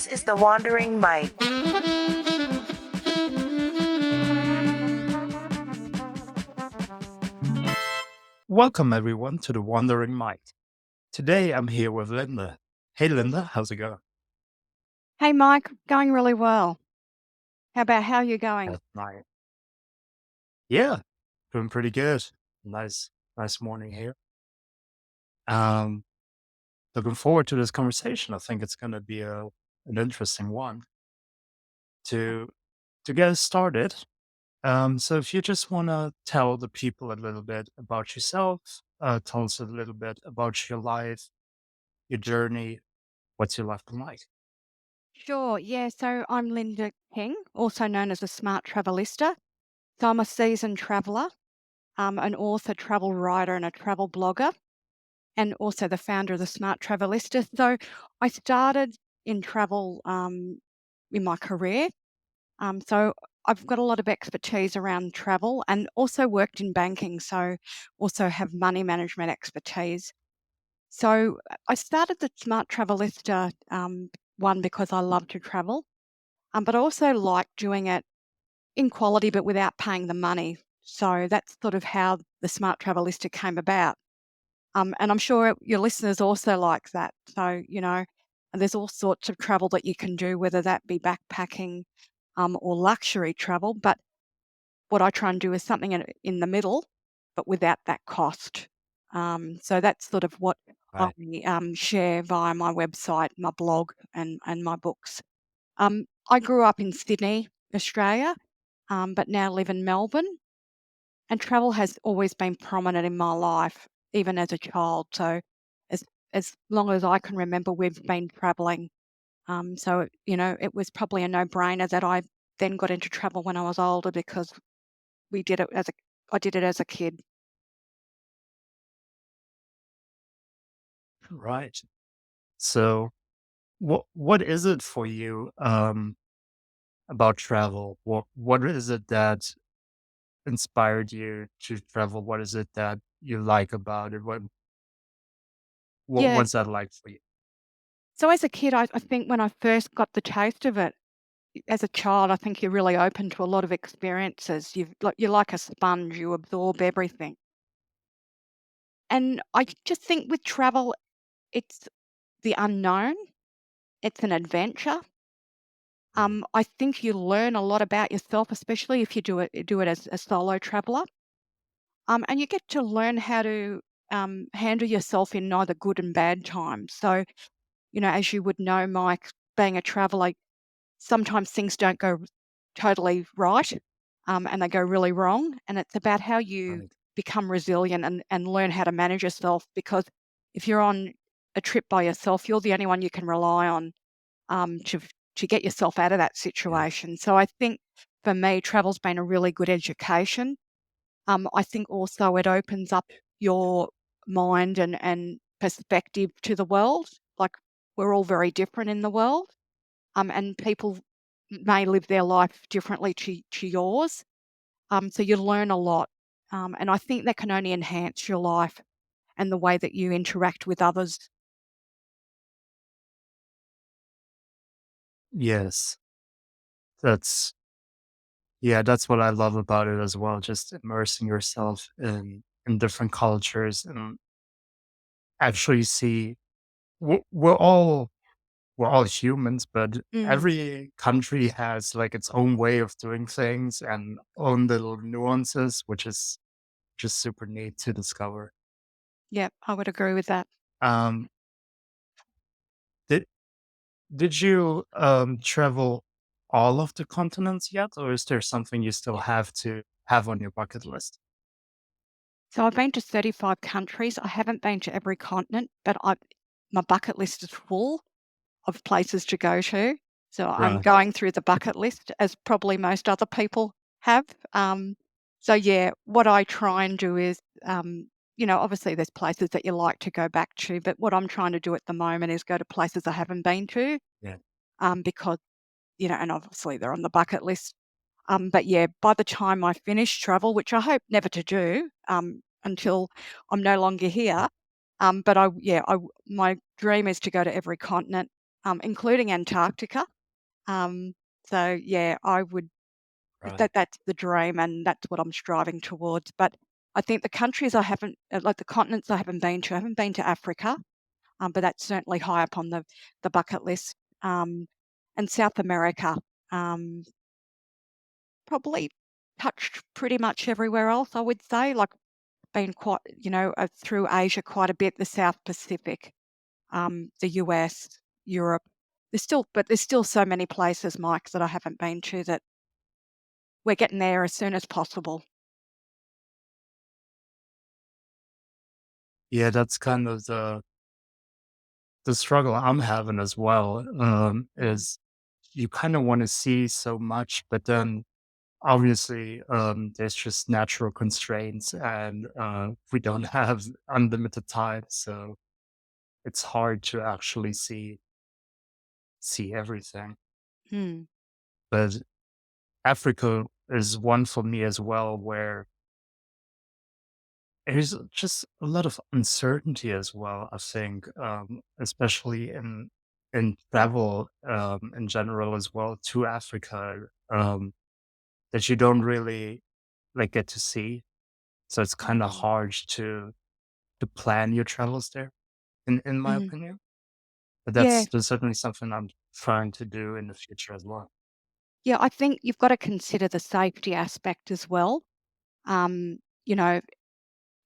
This is the Wandering Mite. Welcome everyone to the Wandering Mite. Today I'm here with Linda. Hey Linda, how's it going? Hey Mike, going really well. How are you going? That's nice. Yeah, doing pretty good. Nice morning here. Um, Looking forward to this conversation. I think it's gonna be an interesting one to to get us started. So if you just wanna tell the people a little bit about yourself, tell us a little bit about your life, your journey, what's your life been like? Sure, yeah, so I'm Linda King, also known as a Smart Travelista. So I'm a seasoned traveller, an author, travel writer, and a travel blogger, and also the founder of the Smart Travelista. So I started in travel in my career. So I've got a lot of expertise around travel and also worked in banking, so also have money management expertise. So I started the Smart Travelista one because I love to travel, but I also like doing it in quality but without paying the money. So that's sort of how the Smart Travelista came about. And I'm sure your listeners also like that. So, there's all sorts of travel that you can do, whether that be backpacking or luxury travel. But what I try and do is something in the middle, but without that cost. So that's sort of what I Right. share via my website, my blog, and my books. I grew up in Sydney, Australia, but now live in Melbourne. And travel has always been prominent in my life, even as a child. So as as long as I can remember, we've been traveling. So it was probably a no-brainer that I then got into travel when I was older because we did it as a I did it as a kid. Right. So what is it for you about travel? What is it that inspired you to travel? What is it that you like about it? Yeah. What's that like for you? So as a kid, I think when I first got the taste of it, as a child, I think you're really open to a lot of experiences. You're like a sponge, you absorb everything. And I just think with travel, it's the unknown, it's an adventure. Mm. I think you learn a lot about yourself, especially if you do it as a solo traveler. And you get to learn how to handle yourself in neither good and bad times. So, as you would know, Mike, being a traveler, sometimes things don't go totally right, and they go really wrong. And it's about how you Right. become resilient and learn how to manage yourself. Because if you're on a trip by yourself, you're the only one you can rely on to get yourself out of that Yes. situation. So I think for me, travel's been a really good education. I think also it opens up your mind and perspective to the world. Like we're all very different in the world, and people may live their life differently to yours. So you learn a lot, and I think that can only enhance your life and the way that you interact with others. Yes. That's that's what I love about it as well. Just immersing yourself in different cultures and actually see we're, we're all we're all humans, but Mm, every country has like its own way of doing things and own little nuances, which is just super neat to discover. yeah, I would agree with that. Um, did did you travel all of the continents yet, or is there something you still have to have on your bucket list? So I've been to 35 countries. I haven't been to every continent, but my bucket list is full of places to go to. So I'm Right. going through the bucket list as probably most other people have. So yeah, what I try and do is, obviously there's places that you like to go back to, but what I'm trying to do at the moment is go to places I haven't been to, Yeah. because, and obviously they're on the bucket list. But yeah, by the time I finish travel, which I hope never to do, until I'm no longer here, but my dream is to go to every continent. including Antarctica. Um, so yeah, I would Right. that's the dream and that's what I'm striving towards. But I think the countries I haven't, like the continents I haven't been to Africa, but that's certainly high up on the bucket list. Um, and South America, um, probably touched pretty much everywhere else. I would say, like been quite, through Asia quite a bit, the South Pacific, the US, Europe. There's still so many places, Mike, that I haven't been to that we're getting there as soon as possible. Yeah, that's kind of the struggle I'm having as well, Mm. is you kind of want to see so much, but then obviously there's just natural constraints and we don't have unlimited time. So it's hard to actually see everything. Mm. But Africa is one for me as well, where there's just a lot of uncertainty as well, I think, especially in travel in general as well to Africa, that you don't really like get to see. So it's kind of Mm. hard to plan your travels there, in my Mm. opinion. But Yeah, that's certainly something I'm trying to do in the future as well. yeah, I think you've got to consider the safety aspect as well. Um, you know,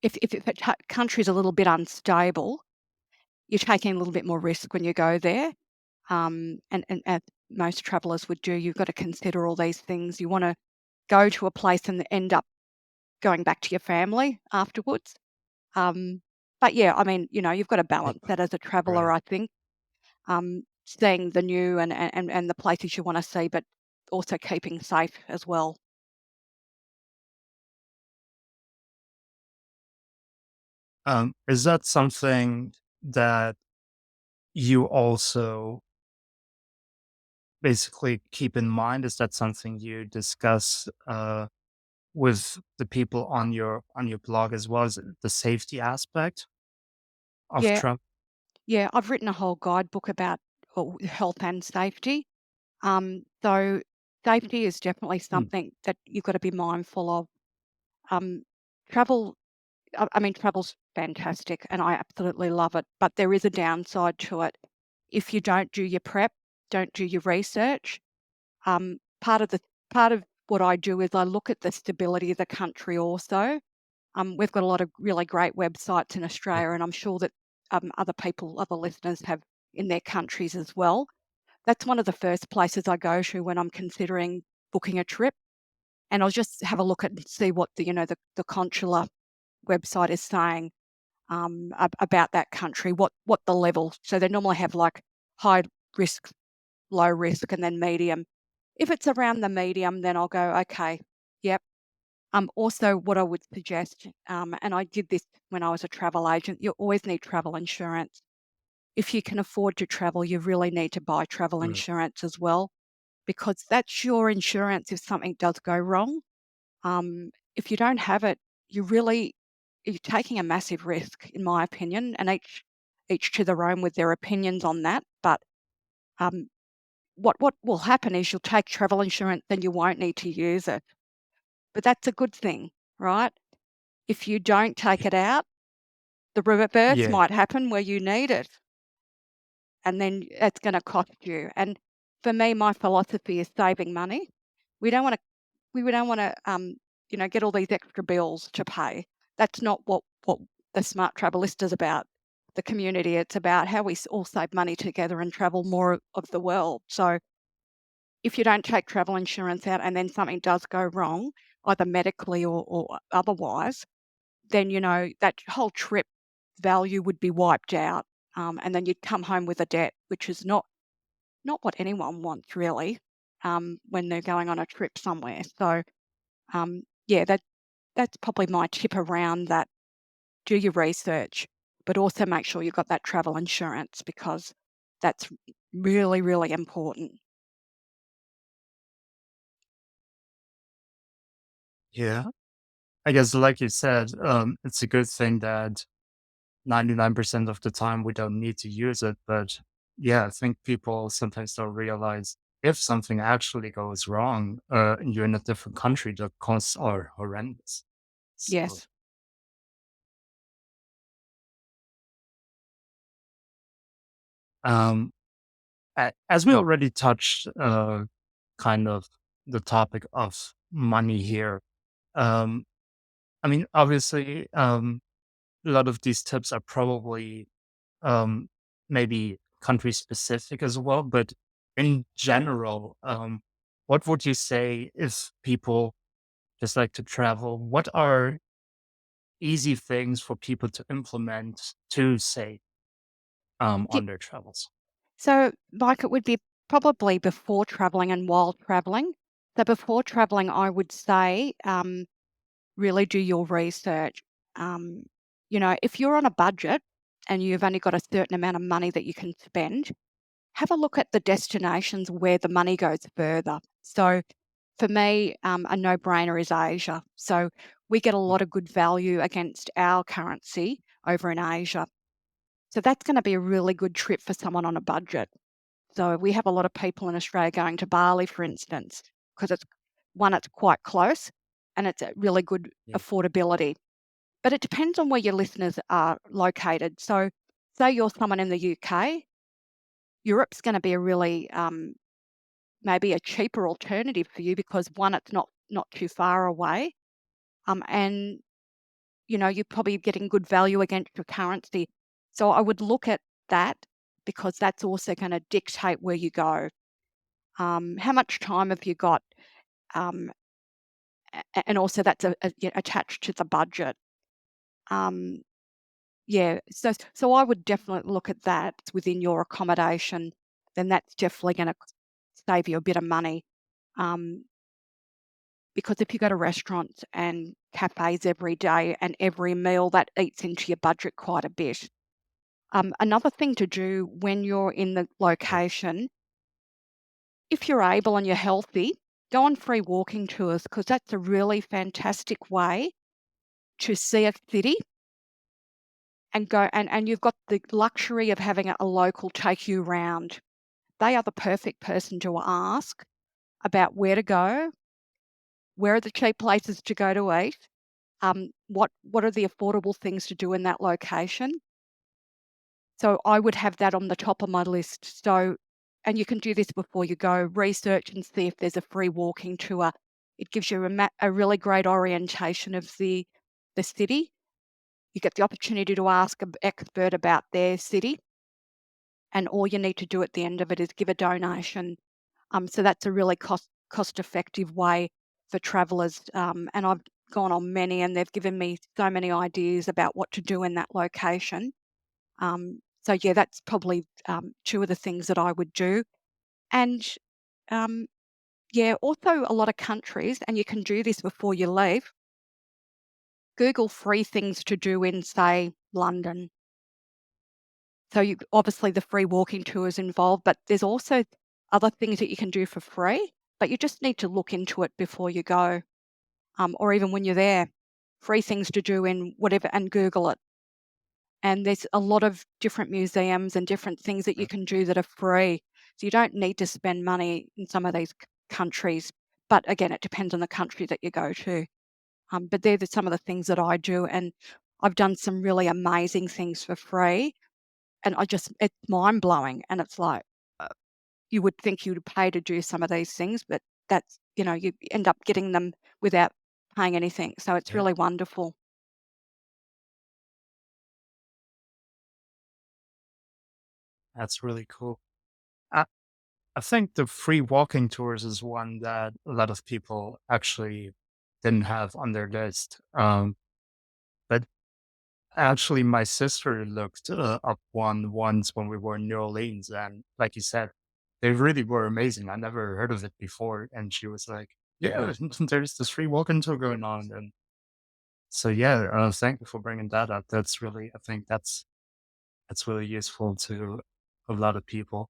if a country's a little bit unstable, you're taking a little bit more risk when you go there. And as most travellers would do, you've got to consider all these things. You want to go to a place and end up going back to your family afterwards. Um, but yeah, I mean, you've got to balance that as a traveller, Right. I think. Seeing the new and the places you want to see, but also keeping safe as well. Is that something that you also basically keep in mind? Is that something you discuss with the people on your blog as well as the safety aspect of Yeah, travel? yeah. I've written a whole guidebook about health and safety. So safety is definitely Hmm. something that you've got to be mindful of. Um, travel, I mean, travel's fantastic, and I absolutely love it. But there is a downside to it. If you don't do your prep, don't do your research. Um, part of the part of what I do is I look at the stability of the country also. We've got a lot of really great websites in Yeah. Australia, and I'm sure that other listeners have in their countries as well. That's one of the first places I go to when I'm considering booking a trip, and I'll just have a look at and see what the consular website is saying about that country, what the level. So they normally have like high risk, low risk, and then medium. If it's around the medium, then I'll go, okay, yep. Also, what I would suggest, and I did this when I was a travel agent, you always need travel insurance. If you can afford to travel, you really need to buy travel Right. insurance as well, because that's your insurance if something does go wrong. If you don't have it, you're taking a massive risk, in my opinion, and each to their own with their opinions on that. But um, what will happen is you'll take travel insurance, then you won't need to use it. But that's a good thing, right? If you don't take it out, the reverse Yeah. might happen where you need it, and then it's gonna cost you. And for me, my philosophy is saving money. We don't wanna we don't wanna, get all these extra bills to pay. That's not what the Smart Travelista is about, the community. It's about how we all save money together and travel more of the world. So, if you don't take travel insurance out and then something does go wrong, either medically or otherwise, then, that whole trip value would be wiped out, and then you'd come home with a debt, which is not what anyone wants really, when they're going on a trip somewhere. So, yeah, that's probably my tip around that. Do your research, but also make sure you've got that travel insurance because that's really, really important. Yeah. I guess like you said, it's a good thing that 99% of the time we don't need to use it, but yeah, I think people sometimes don't realize if something actually goes wrong, and you're in a different country, the costs are horrendous. So, Yes. um, as we already touched, kind of the topic of money here, um, I mean, obviously, a lot of these tips are probably um, maybe country specific as well, but in general, what would you say if people just like to travel? What are easy things for people to implement to save Ye on their travels? So, like, it would be probably before traveling and while traveling. So before traveling, I would say, really do your research. Um, if you're on a budget and you've only got a certain amount of money that you can spend, have a look at the destinations where the money goes further. So for me, a no-brainer is Asia. So we get a lot of good value against our currency over in Asia. So that's going to be a really good trip for someone on a budget. So we have a lot of people in Australia going to Bali, for instance, because it's quite close and it's a really good Yeah. affordability. But it depends on where your listeners are located. So, say you're someone in the UK, Europe's going to be a really maybe a cheaper alternative for you because one, it's not too far away, and you're probably getting good value against your currency. So I would look at that because that's also going to dictate where you go. How much time have you got? Um, and also that's attached to the budget. Um, yeah, so I would definitely look at that within your accommodation. Then that's definitely going to save you a bit of money. Um, because if you go to restaurants and cafes every day and every meal, that eats into your budget quite a bit. Another thing to do when you're in the Yeah. location, if you're able and you're healthy, go on free walking tours because that's a really fantastic way to see a city and go and you've got the luxury of having a local take you round. They are the perfect person to ask about where to go, where are the cheap places to go to eat, what are the affordable things to do in that location. So I would have that on the top of my list. So, and you can do this before you go, research and see if there's a free walking tour. It gives you a really great orientation of the city. You get the opportunity to ask an expert about their city, and all you need to do at the end of it is give a donation. So that's a really cost effective way for travellers. And I've gone on many, and they've given me so many ideas about what to do in that location. So yeah, that's probably two of the things that I would do. And um, yeah, also a lot of countries, and you can do this before you leave. Google free things to do in, say, London. So you obviously the free walking tours involved, but there's also other things that you can do for free, but you just need to look into it before you go, or even when you're there. Free things to do in whatever, and Google it. And there's a lot of different museums and different things that you Yeah. can do that are free. So you don't need to spend money in some of these countries. But again, it depends on the country that you go to. But they're some of the things that I do, and I've done some really amazing things for free. And it's mind blowing. And it's like, you would think you'd pay to do some of these things, but you end up getting them without paying anything. So it's Yeah. really wonderful. That's really cool. I, I think the free walking tours is one that a lot of people actually didn't have on their list. But actually, my sister looked up one once when we were in New Orleans, and like you said, they really were amazing. I never heard of it before, and she was like, "Yeah, there's this free walking tour going on." And so, yeah, thank you for bringing that up. That's really, I think that's really useful to a lot of people.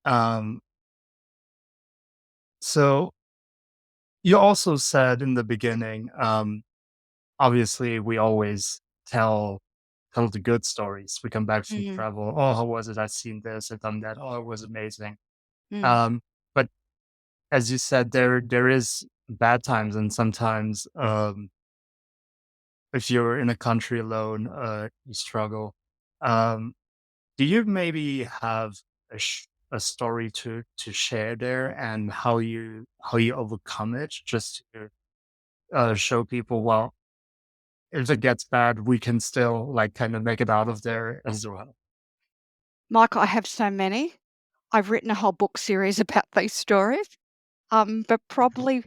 Um, so you also said in the beginning, obviously, we always tell tell the good stories. We come back from Mm, travel. Oh, how was it? I seen this, I done that. Oh, it was amazing. mm. But as you said, there is bad times, and sometimes if you're in a country alone, you struggle. Um, do you maybe have a story to share there, and how you overcome it, just to show people, well, if it gets bad, we can still like kind of make it out of there as well. Mike, I have so many. I've written a whole book series about these stories. But probably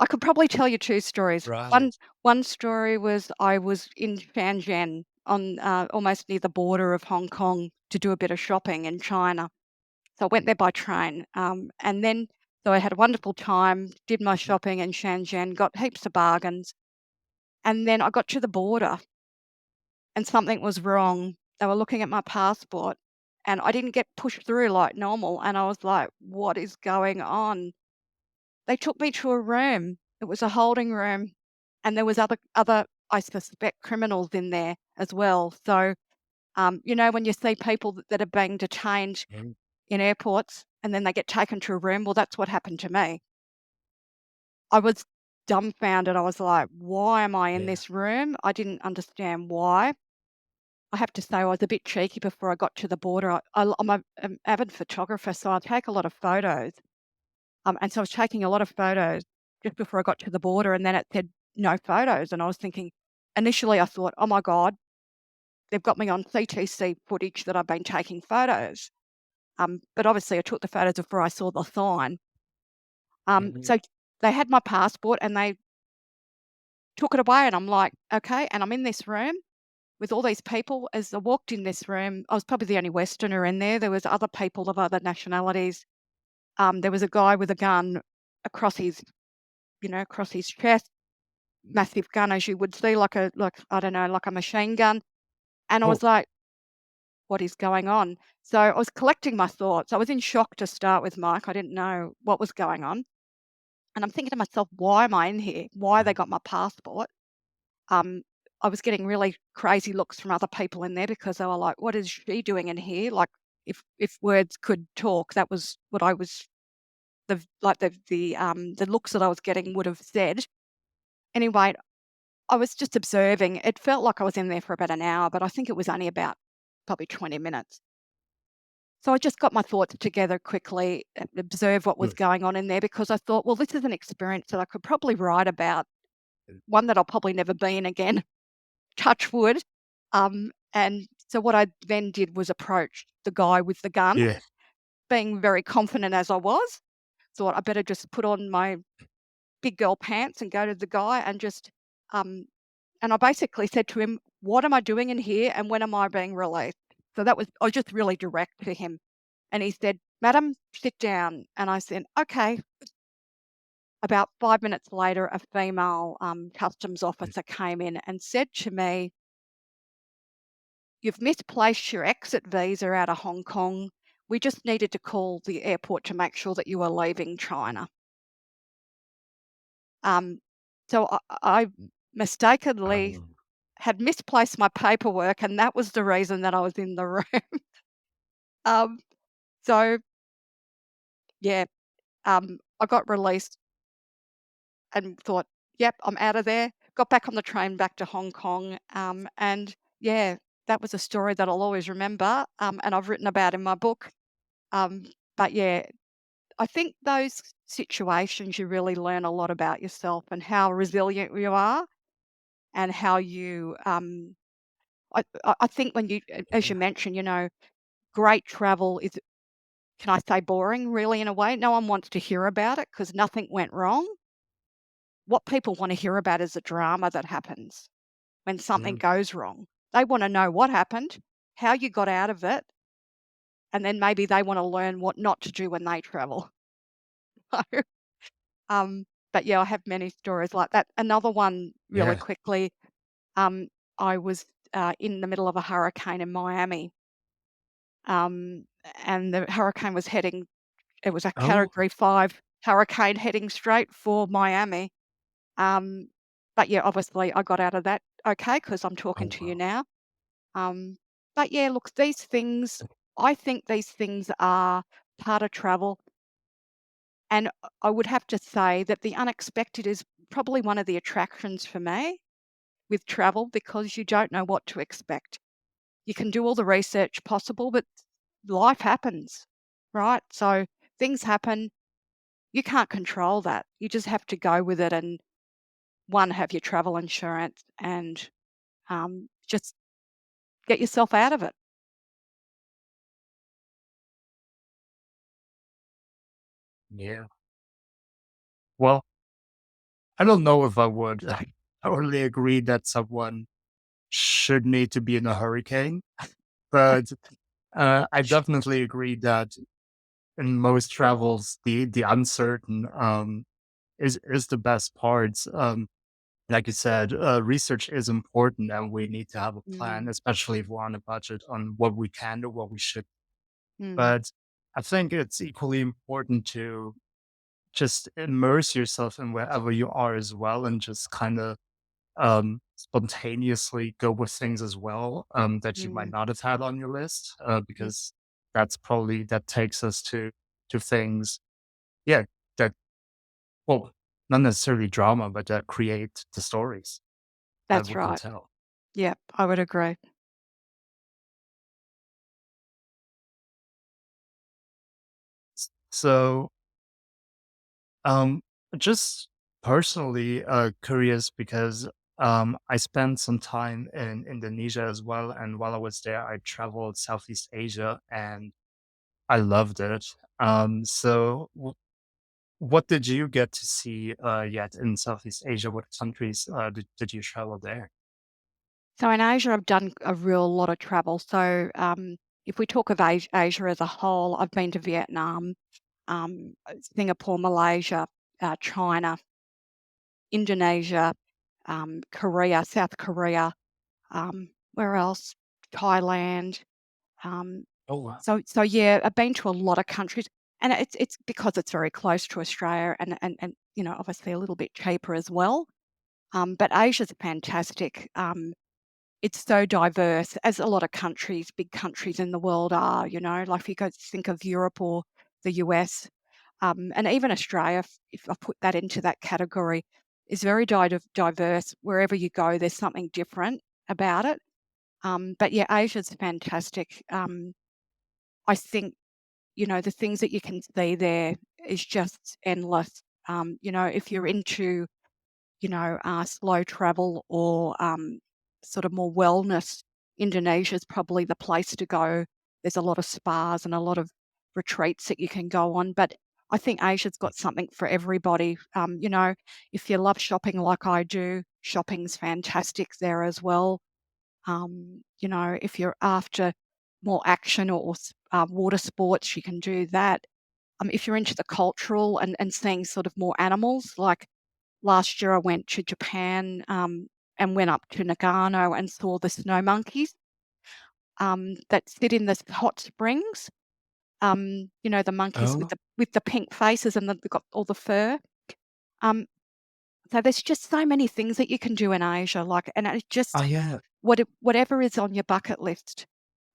I could probably tell you 2 stories. One Right. one story was I was in Shenzhen on, almost near the border of Hong Kong to do a bit of shopping in China. So I went there by train, and then so I had a wonderful time, did my Mhm. shopping in Shenzhen, got heaps of bargains, and then I got to the border and something was wrong. They were looking at my passport and I didn't get pushed through like normal, and I was like, "What is going on?" They took me to a room. It was a holding room, and there was other, I suspect, criminals in there as well. So, when you see people that are being detained Mhm. in airports and then they get taken to a room, well, that's what happened to me. I was dumbfounded. I was like, "Why am I in Yeah. this room?" I didn't understand why. I have to say I was a bit cheeky before I got to the border. I'm an avid photographer, so I take a lot of photos. And so I was taking a lot of photos just before I got to the border, and then it said no photos. And I was thinking, initially, I thought, oh my God, they've got me on CTC footage that I've been taking photos. But obviously, I took the photos before I saw the sign. Mhm. So they had my passport and they took it away. And I'm like, okay. And I'm in this room with all these people. As I walked in this room, I was probably the only Westerner in there. There was other people of other nationalities. There was a guy with a gun across his chest, massive gun as you would see, like, I don't know, like a machine gun, and I Oh. was like, "What is going on?" So, I was collecting my thoughts. I was in shock to start with, Mike. I didn't know what was going on, and I'm thinking to myself, "Why am I in here? Why they got my passport?" Um, I was getting really crazy looks from other people in there because they were like, "What is she doing in here?" Like, if words could talk, that was what I was the looks that I was getting would have said. Anyway, I was just observing. It felt like I was in there for about an hour, but I think it was only about probably 20 minutes. So I just got my thoughts together quickly and observed what was Good. going on in there because I thought, well, this is an experience that I could probably write about, one that I'll probably never be in again, touch wood. And so what I then did was approach the guy with the gun, Yeah. being very confident as I was. Thought I better just put on my big girl pants and go to the guy and just um, and I basically said to him, "What am I doing in here and when am I being released?" So I was just really direct to him. And he said, "Madam, sit down." And I said, "Okay." About 5 minutes later, a female customs Mm. officer came in and said to me, "You've misplaced your exit visa out of Hong Kong. We just needed to call the airport to make sure that you were leaving China." Um, so I mistakenly Um, had misplaced my paperwork, and that was the reason that I was in the room. Um, so yeah, I got released and thought, "Yep, I'm out of there." Got back on the train back to Hong Kong, and yeah, that was a story that I'll always remember, and I've written about in my book. Um, but yeah, I think those situations you really learn a lot about yourself and how resilient you are, and how you. I think when as you yeah. mentioned, great travel is, can I say, boring, really, in a way? No one wants to hear about it because nothing went wrong. What people want to hear about is the drama that happens when something Mhm. goes wrong. They want to know what happened, how you got out of it, and then maybe they want to learn what not to do when they travel. So, but yeah, I have many stories like that. Another one, really Yeah. quickly. Um, I was in the middle of a hurricane in Miami, um, and the hurricane was heading. It was a Oh. Category 5 hurricane heading straight for Miami. Um, But yeah, obviously I got out of that okay because I'm talking Oh, to you wow. now. Um, but yeah, look, these things, I think these things are part of travel. And I would have to say that the unexpected is probably one of the attractions for me with travel because you don't know what to expect. You can do all the research possible, but life happens, right? So things happen. You can't control that. You just have to go with it and one, have your travel insurance and just get yourself out of it. Yeah. Well, I don't know if I would totally agree that someone should need to be in a hurricane, but I definitely agree that in most travels, the uncertain is the best parts. Like you said, research is important, and we need to have a plan, Mm, especially if we're on a budget on what we can do, what we should. mm, But I think it's equally important to just immerse yourself in wherever you are as well, and just kind of spontaneously go with things as well that you might mm, not have had on your list, mm. because that takes us to things, yeah, that well, not necessarily drama, but that create the stories that That's we can right. tell. Yeah, I would agree. So, um, just personally curious because I spent some time in Indonesia as well, and while I was there, I traveled Southeast Asia, and I loved it. So what did you get to see yet in Southeast Asia? What countries did you travel there? So in Asia, I've done a real lot of travel. So if we talk of Asia as a whole, I've been to Vietnam, Singapore, Malaysia, China, Indonesia, Korea, South Korea, where else? Thailand. Um, Oh wow. so yeah, I've been to a lot of countries, and it's because it's very close to Australia, and obviously a little bit cheaper as well. But Asia's fantastic. It's so diverse, as a lot of countries, big countries in the world are. Like if you go think of Europe or the US, and even Australia, if I put that into that category, is very diverse. Wherever you go, there's something different about it. But yeah, Asia's fantastic. I think the things that you can see there is just endless. If you're into slow travel or sort of more wellness, Indonesia's probably the place to go. There's a lot of spas and a lot of retreats that you can go on. But I think Asia's got something for everybody. If you love shopping like I do, shopping's fantastic there as well. If you're after more action or water sports, you can do that. If you're into the cultural and seeing sort of more animals, like last year I went to Japan, and went up to Nagano and saw the snow monkeys, that sit in the hot springs. The monkeys with Oh, the pink faces and they've got all the fur. Um, so there's just so many things that you can do in Asia, like, and it's oh just yeah. whatever is on your bucket list.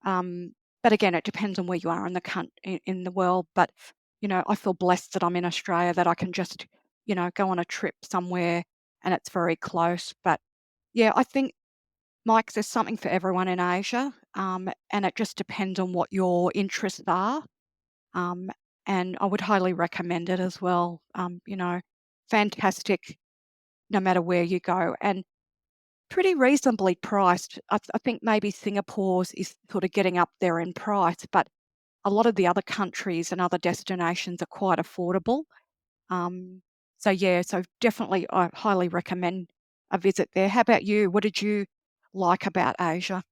Um, but again, it depends on where you are in in the world. But I feel blessed that I'm in Australia, that I can just go on a trip somewhere and it's very close. But yeah, I think, Mike, there's something for everyone in Asia, and it just depends on what your interests are. Um, and I would highly recommend it as well. Fantastic no matter where you go, and pretty reasonably priced. I think maybe Singapore's is sort of getting up there in price, but a lot of the other countries and other destinations are quite affordable. Um, so yeah, so definitely I highly recommend a visit there. How about you? What did you like about Asia?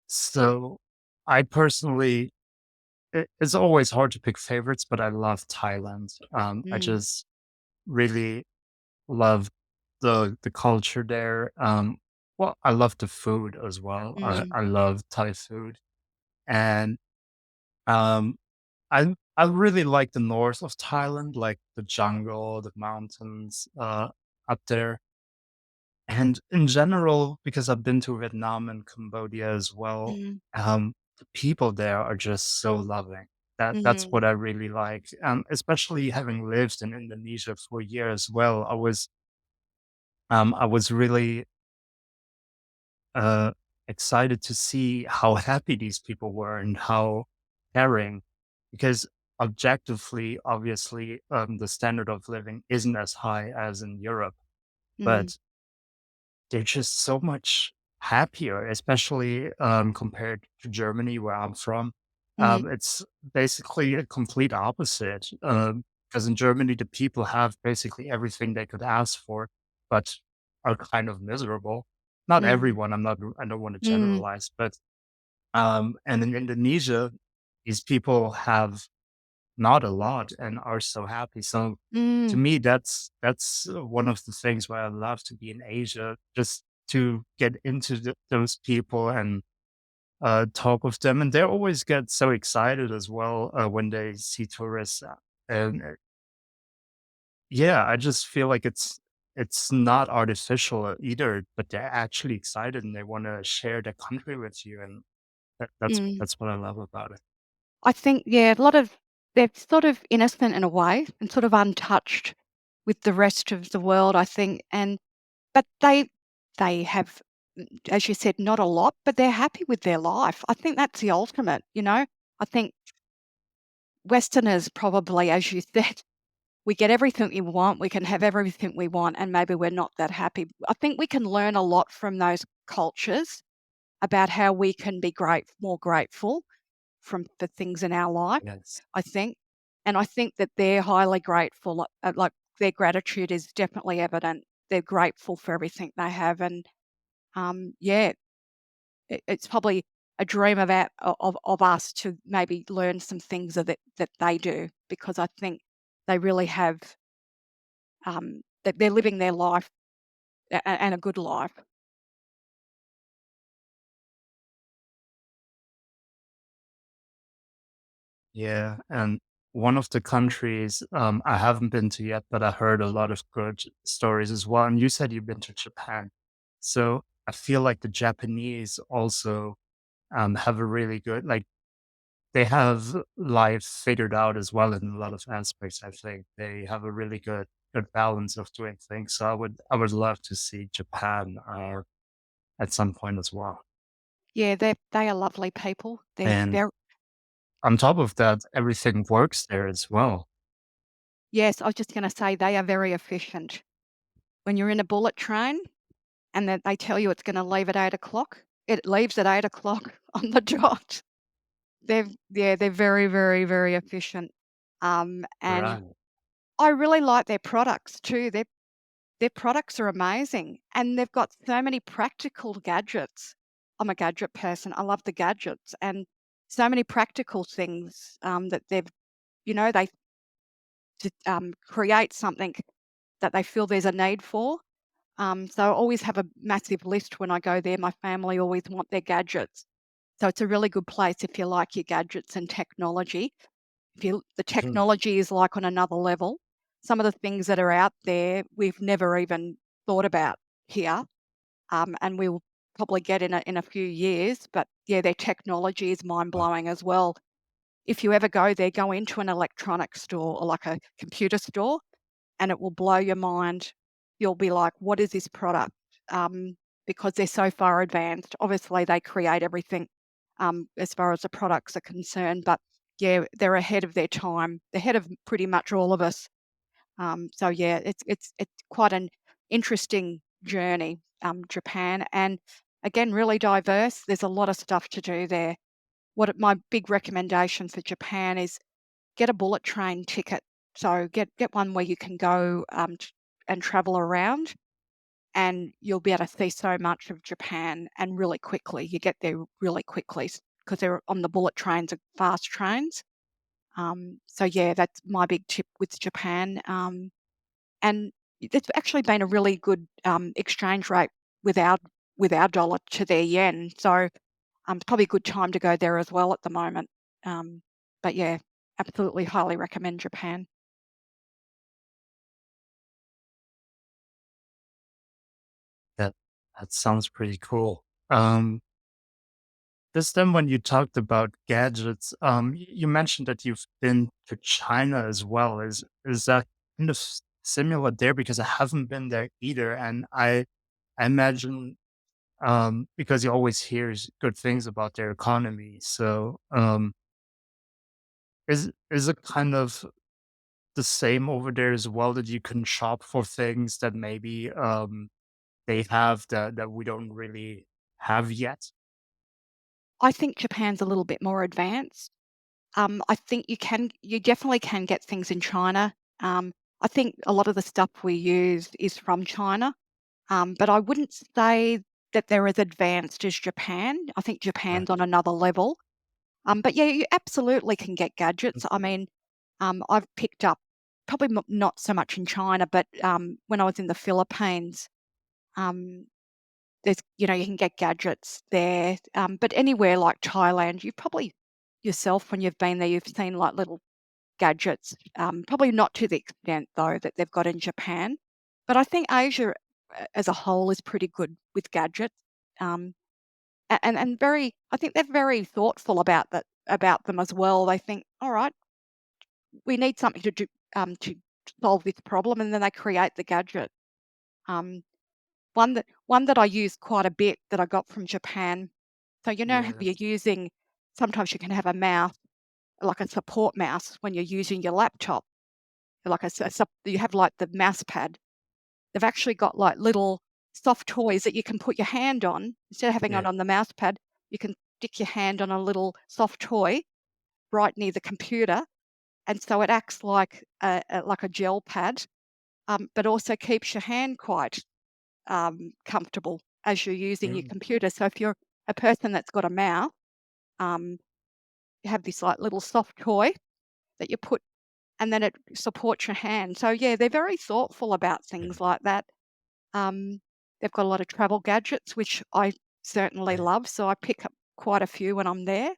So I personally, it's always hard to pick favorites, but I love Thailand. I Mm, just really love the culture there. Well, I love the food as well. mm, I love Thai food, and um, I really like the north of Thailand, like the jungle, the mountains, up there. And in general, because I've been to Vietnam and Cambodia as well, Mm, the people there are just so loving. That's mm, what I really like. Especially having lived in Indonesia for a year as well, I was really uh, excited to see how happy these people were and how caring, because objectively, obviously, the standard of living isn't as high as in Europe, mm, but they're just so much happier, especially compared to Germany, where I'm from. mm, It's basically a complete opposite. Because in Germany, the people have basically everything they could ask for, but are kind of miserable. Not mm, everyone. I don't want to mm, generalize, but and in Indonesia, these people have not a lot and are so happy. So to mm, me, that's one of the things why I love to be in Asia, just to get into those people and talk with them. And they always get so excited as well when they see tourists. And yeah, I just feel like it's not artificial either, but they're actually excited and they want to share their country with you, and mm. that's what I love about it. I think, yeah, a lot of they're sort of innocent in a way and sort of untouched with the rest of the world, I think, and but they have, as you said, not a lot, but they're happy with their life. I think that's the ultimate, you know? I think Westerners probably, as you said, we get everything we want, we can have everything we want, and maybe we're not that happy. I think we can learn a lot from those cultures about how we can be more grateful from the things in our life, Yes. I think. And I think that they're highly grateful, like their gratitude is definitely evident. They're grateful for everything they have. And yeah, it's probably a dream of, of us to maybe learn some things that they do, because I think they really have, that they're living their life and a good life. Yeah, and one of the countries, I haven't been to yet, but I heard a lot of good stories as well. And you said you've been to Japan. So I feel like the Japanese also have a really good, like, they have life figured out as well in a lot of aspects. I think they have a really good balance of doing things. So I would love to see Japan at some point as well. Yeah, they are lovely people. They're And very on top of that, everything works there as well. Yes, I was just going to say they are very efficient. When you're in a bullet train and that they tell you it's gonna leave at 8 o'clock, it leaves at 8 o'clock on the dot. They're very, very, very efficient. And Right. I really like their products too. Their products are amazing, and they've got so many practical gadgets. I'm a gadget person. I love the gadgets and so many practical things, that they create something that they feel there's a need for. So I always have a massive list when I go there. My family always want their gadgets. So it's a really good place if you like your gadgets and technology. The Mm. technology is like on another level. Some of the things that are out there we've never even thought about here, and we'll probably get in a few years. But yeah, their technology is mind Wow. blowing as well. If you ever go there, go into an electronics store or like a computer store, and it will blow your mind. You'll be like, "What is this product?" Because they're so far advanced. Obviously, they create everything, as far as the products are concerned, but yeah, they're ahead of their time. They're ahead of pretty much all of us. So yeah, it's quite an interesting journey, Japan, and again, really diverse. There's a lot of stuff to do there. My big recommendation for Japan is get a bullet train ticket. So get one where you can go, and travel around, and you'll be able to see so much of Japan and really quickly. You get there really quickly because they're on the bullet trains are fast trains. So yeah, that's my big tip with Japan. And it's actually been a really good, exchange rate with our with our dollar to their yen. So it's probably a good time to go there as well at the moment. Um, but yeah. absolutely highly recommend Japan. That that sounds pretty cool. This time when you talked about gadgets, you mentioned that you've been to China as well. Is that kind of similar there? Because I haven't been there either, and I imagine because you always hears good things about their economy. So is it kind of the same over there as well that you can shop for things that maybe they have that we don't really have yet? I think Japan's a little bit more advanced. I think you definitely can get things in China. I think a lot of the stuff we use is from China, but I wouldn't say that they're as advanced as Japan. I think Right. Japan's on another level. But yeah, you absolutely can get gadgets. I mean, I've picked up probably not so much in China, but when I was in the Philippines, um, you can get gadgets there. But anywhere like Thailand, you've probably yourself when you've been there, you've seen like little gadgets. Probably not to the extent though that they've got in Japan. But I think Asia as a whole is pretty good with gadgets. Um, and very, I think they're very thoughtful about them as well. They think, all right, we need something to do to solve this problem, and then they create the gadget. Um, one that I use quite a bit that I got from Japan. So how Yeah. you're using. Sometimes you can have a mouse, like a support mouse, when you're using your laptop. Like you have like the mouse pad. They've actually got like little soft toys that you can put your hand on instead of having it Yeah. on the mouse pad. You can stick your hand on a little soft toy right near the computer, and so it acts like a gel pad, but also keeps your hand quite comfortable as you're using your Yeah. computer. So if you're a person that's got a mouse, um, you have this like little soft toy that you put, and then it supports your hand. So yeah, they're very thoughtful about Yeah. things like that. Um, they've got a lot of travel gadgets, which I certainly Yeah. love. So I pick up quite a few when I'm there.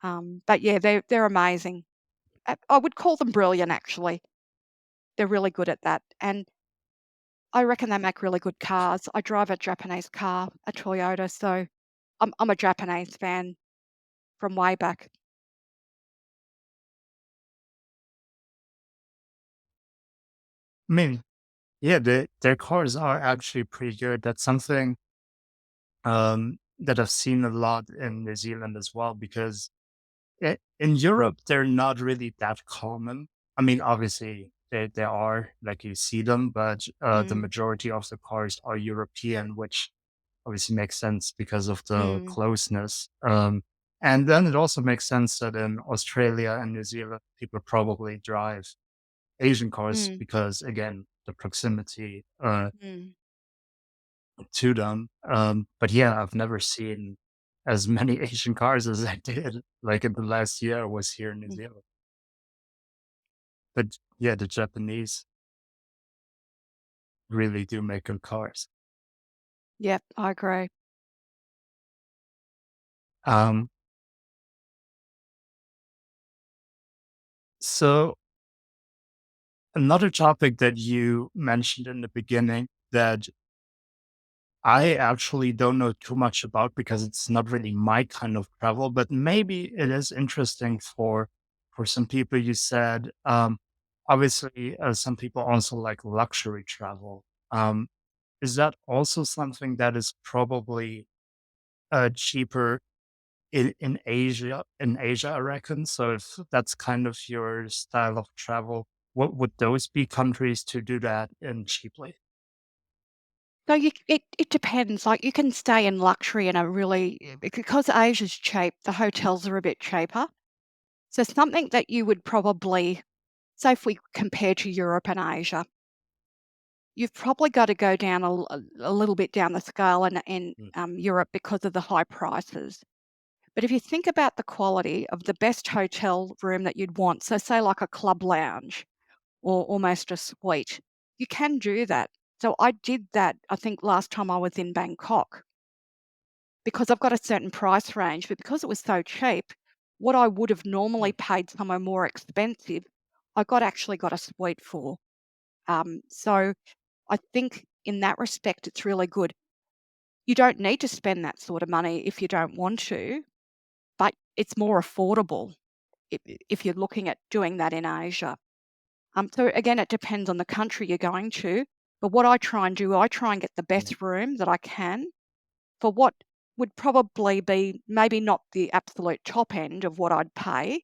But yeah, they're amazing. I would call them brilliant, actually. They're really good at that, and I reckon they make really good cars. I drive a Japanese car, a Toyota, so I'm a Japanese fan from way back. I mean, yeah, their cars are actually pretty good. That's something that I've seen a lot in New Zealand as well, because in Europe they're not really that common. I mean, obviously they are like you see them, but the Mm, majority of the cars are European, which obviously makes sense because of the mm, closeness. And then it also makes sense that in Australia and New Zealand, people probably drive Asian cars mm, because, again, the proximity mm, to them. But yeah, I've never seen as many Asian cars as I did like in the last year I was here in New mm. Zealand. But yeah, the Japanese really do make good cars. Yep, I agree. Um, so another topic that you mentioned in the beginning that I actually don't know too much about because it's not really my kind of travel, but maybe it is interesting for some people. You said obviously some people also like luxury travel. Is that also something that is probably cheaper in Asia? In Asia, I reckon. So if that's kind of your style of travel, what would those be countries to do that in cheaply? So it depends. Like you can stay in luxury in a really because Asia's cheap. The hotels are a bit cheaper. So something that you would probably say if we compare to Europe and Asia, you've probably got to go down a little bit down the scale Mm. in Europe because of the high prices. But if you think about the quality of the best hotel room that you'd want, so say like a club lounge or almost a suite, you can do that. So I did that, I think, last time I was in Bangkok because I've got a certain price range, but because it was so cheap, what I would have Hmm. normally paid somewhere more expensive, actually got a suite for. So I think in that respect, it's really good. You don't need to spend that sort of money if you don't want to, but it's more affordable if you're looking at doing that in Asia. So again, it depends on the country you're going to. But what I try and do, I try and get the best room that I can for what would probably be maybe not the absolute top end of what I'd pay,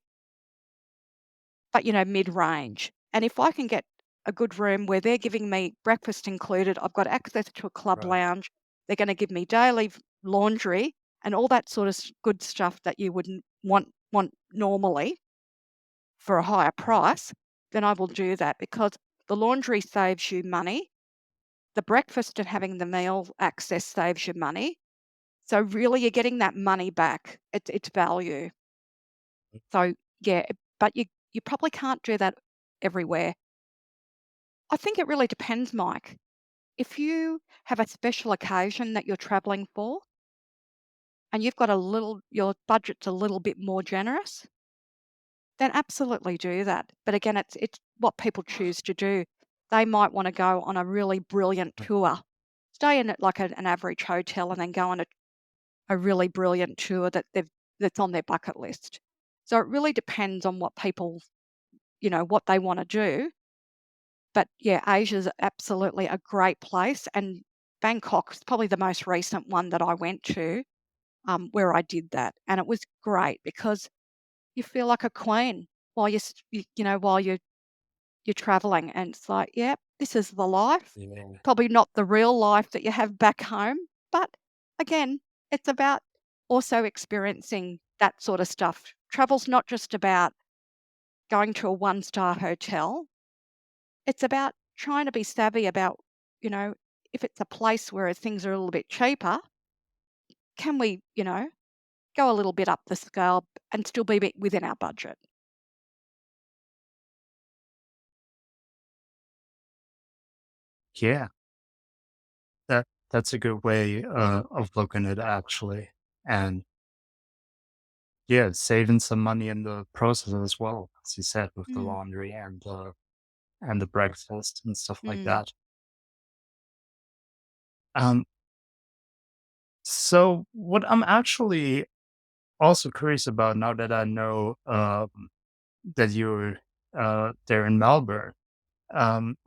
but mid-range. And if I can get a good room where they're giving me breakfast included, I've got access to a club Right. lounge, they're going to give me daily laundry and all that sort of good stuff that you wouldn't want normally for a higher price, then I will do that because the laundry saves you money. The breakfast and having the meal access saves you money. So really, you're getting that money back. It's value. So yeah, but you probably can't do that everywhere. I think it really depends, Mike. If you have a special occasion that you're traveling for and you've got your budget's a little bit more generous, then absolutely do that. But again, it's what people choose to do. They might want to go on a really brilliant tour, stay in like an average hotel, and then go on a really brilliant tour that's on their bucket list. So it really depends on what people, what they want to do. But yeah, Asia's absolutely a great place, and Bangkok's probably the most recent one that I went to, where I did that, and it was great because you feel like a queen while while you're traveling, and it's like, yep, this is the life. Yeah. Probably not the real life that you have back home, but again, it's about also experiencing that sort of stuff. Travel's not just about going to a one-star hotel. It's about trying to be savvy about, you know, if it's a place where things are a little bit cheaper, can we, go a little bit up the scale and still be within our budget? Yeah. That's a good way of looking at it actually. And yeah, saving some money in the process as well, as you said, with the Mm, laundry and the breakfast and stuff like mm, that. Um, so what I'm actually also curious about now that I know that you're there in Melbourne, um,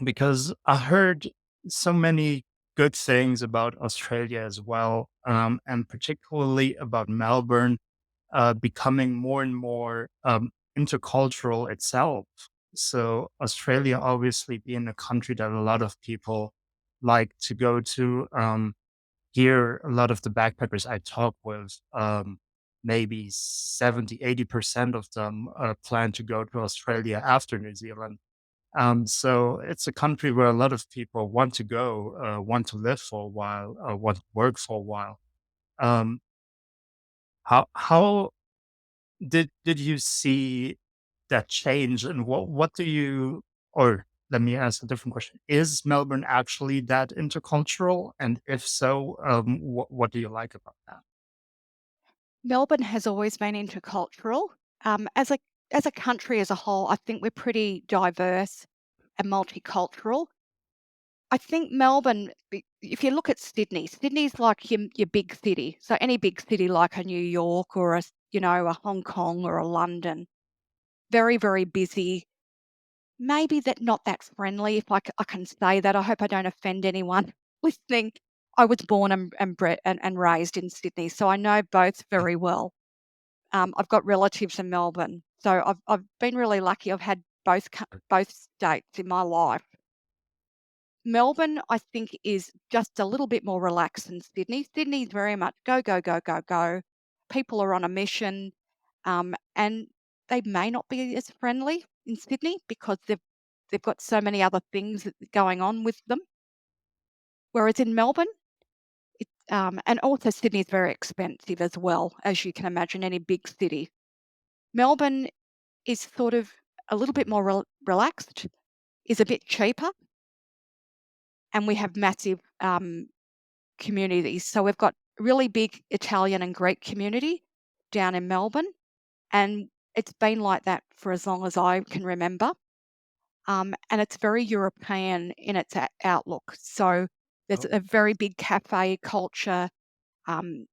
because I heard so many good things about Australia as well, and particularly about Melbourne becoming more and more intercultural itself. So, Australia obviously being a country that a lot of people like to go to. Here, a lot of the backpackers I talk with, maybe 70, 80% of them plan to go to Australia after New Zealand. So it's a country where a lot of people want to go, want to live for a while, want to work for a while. Um, how did you see that change, and what do you, or let me ask a different question: is Melbourne actually that intercultural, and if so, what do you like about that? Melbourne has always been intercultural. As a country as a whole, I think we're pretty diverse and multicultural. I think Melbourne, if you look at Sydney, Sydney's like your big city. So any big city like a New York or a Hong Kong or a London, very, very busy. Maybe that not that friendly, if I can say that. I hope I don't offend anyone listening. I was born and bred and raised in Sydney, so I know both very well. I've got relatives in Melbourne, so I've been really lucky. I've had both states in my life. Melbourne, I think, is just a little bit more relaxed than Sydney. Sydney's very much go, go, go, go, go. People are on a mission, and they may not be as friendly in Sydney because they've got so many other things going on with them. Whereas in Melbourne, and also Sydney is very expensive as well, as you can imagine, any big city. Melbourne is sort of a little bit more relaxed, is a bit cheaper, and we have massive communities. So we've got really big Italian and Greek community down in Melbourne. and it's been like that for as long as I can remember. And it's very European in its outlook. So there's Oh, a very big cafe culture. Um,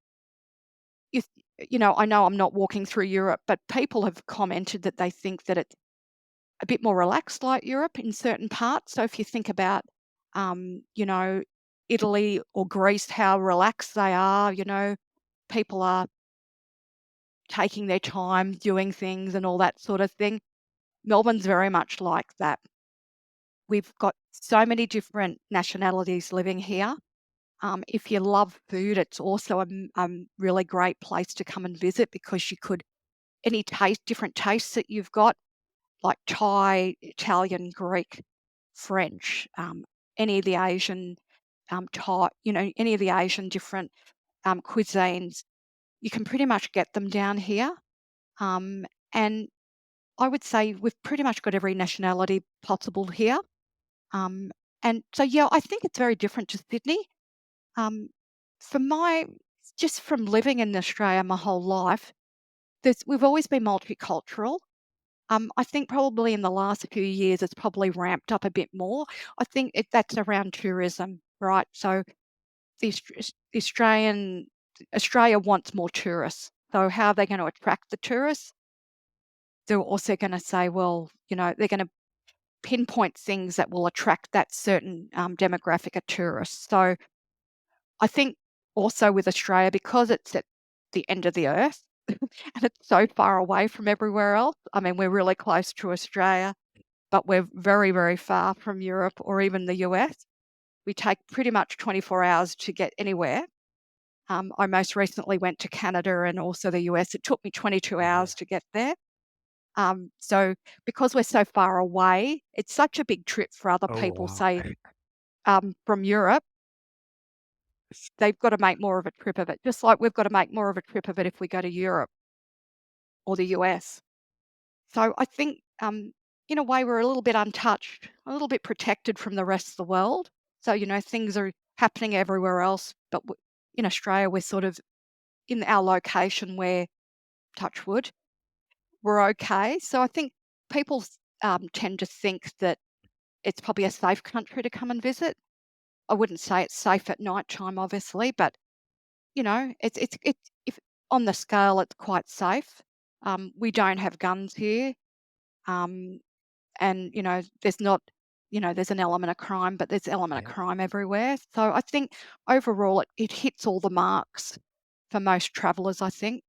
if, I know I'm not walking through Europe, but people have commented that they think that it's a bit more relaxed like Europe in certain parts. So if you think about, um, you know, Italy or Greece, how relaxed they are, people are taking their time doing things and all that sort of thing. Melbourne's very much like that. We've got so many different nationalities living here. If you love food, it's also a really great place to come and visit because you could any taste different tastes that you've got, like Thai, Italian, Greek, French, any of the Asian Thai, any of the Asian different cuisines, you can pretty much get them down here. Um, and I would say we've pretty much got every nationality possible here. Um, and so, yeah, I think it's very different to Sydney. Um, for my just from living in Australia my whole life, we've always been multicultural. I think probably in the last few years it's probably ramped up a bit more. I think that's around tourism, right? So the Australia wants more tourists. So how are they going to attract the tourists? They're also going to say, well, they're going to pinpoint things that will attract that certain demographic of tourists. So I think also with Australia, because it's at the end of the earth and it's so far away from everywhere else. I mean, we're really close to Australia, but we're very, very far from Europe or even the US. We take pretty much 24 hours to get anywhere. I most recently went to Canada and also the US. It took me 22 yeah. hours to get there. So because we're so far away, it's such a big trip for other Oh, people, wow. say from Europe. They've got to make more of a trip of it, just like we've got to make more of a trip of it if we go to Europe or the US. So I think, in a way, we're a little bit untouched, a little bit protected from the rest of the world. So, things are happening everywhere else, but in Australia, we're sort of in our location where, touch wood, we're okay. So I think people tend to think that it's probably a safe country to come and visit. I wouldn't say it's safe at night time, obviously, but it's if on the scale, it's quite safe. We don't have guns here. Um, and there's not there's an element of crime, but there's element of Yeah. crime everywhere. So I think overall it hits all the marks for most travelers, I think.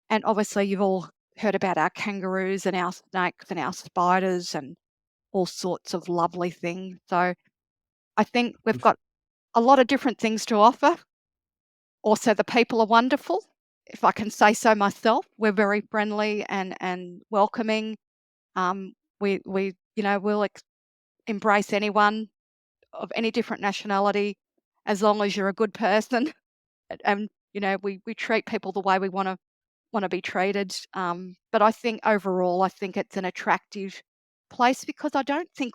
And obviously you've all heard about our kangaroos and our snakes and our spiders and all sorts of lovely things. So I think we've got a lot of different things to offer. Also, the people are wonderful. If I can say so myself, we're very friendly and welcoming. We'll embrace anyone of any different nationality as long as you're a good person. And we treat people the way we want to be treated. But I think overall, I think it's an attractive place because I don't think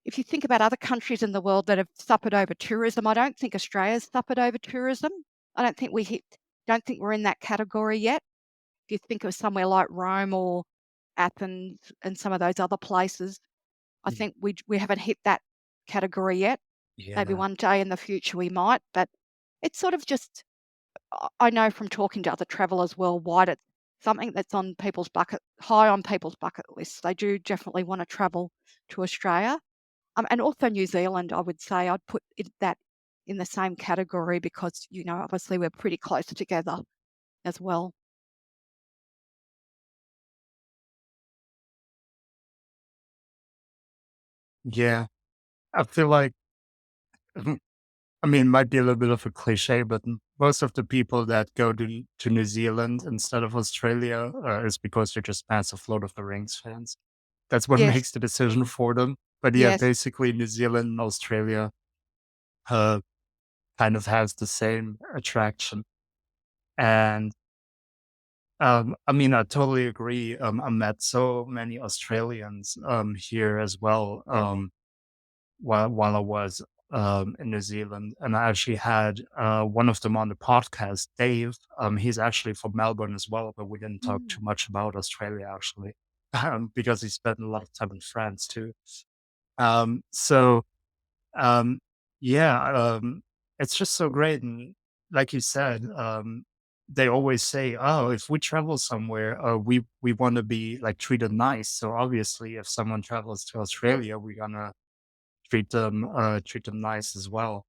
if you think about other countries in the world that have suffered over tourism, I don't think Australia's suffered over tourism. I don't think don't think we're in that category yet. If you think of somewhere like Rome or Athens and some of those other places, I Mm, think we haven't hit that category yet. Maybe yeah. one day in the future we might, but it's sort of just I know from talking to other travellers worldwide, it's something that's on people's high on people's bucket lists. They do definitely want to travel to Australia, and also New Zealand. I would say I'd put that in the same category because obviously we're pretty close together as well. Yeah. I feel like, mhm, I mean, it might be a little bit of a cliche, but most of the people that go to New Zealand instead of Australia is because they're just massive Lord of the Rings fans. That's what Yes, makes the decision for them. But yeah, yes, basically, New Zealand and Australia uh, kind of has the same attraction. And I mean, I totally agree. I met so many Australians here as well while I was in New Zealand, and I actually had one of them on the podcast, Dave. He's actually from Melbourne as well, but we didn't talk Mm. too much about Australia actually, because he spent a lot of time in France too. So um, yeah, it's just so great. And like you said, they always say, "Oh, if we travel somewhere, we want to be like treated nice." So obviously, if someone travels to Australia, we're gonna treat them nice as well.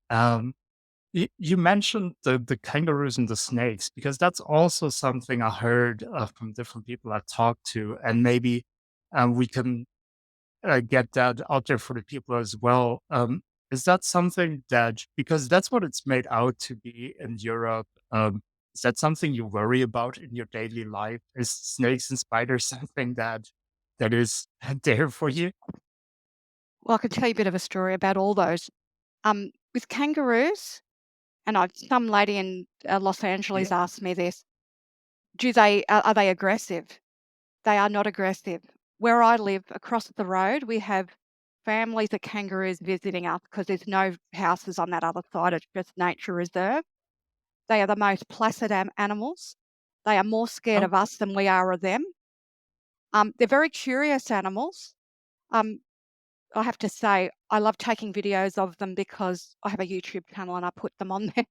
Um, you mentioned the kangaroos and the snakes because that's also something I heard from different people I talked to, and maybe we can get that out there for the people as well. Is that something that because that's what it's made out to be in Europe? Is that something you worry about in your daily life? Is snakes and spiders something that is there for you? Well, I could tell you a bit of a story about all those. With kangaroos, and some lady in Los Yeah. Angeles asked me this: Do they are they aggressive? They are not aggressive. Where I live, across the road, we have families of kangaroos visiting us because there's no houses on that other side. It's just nature reserve. They are the most placid animals. They are more scared Oh, of us than we are of them. They're very curious animals. Um, I have to say, I love taking videos of them because I have a YouTube channel and I put them on there.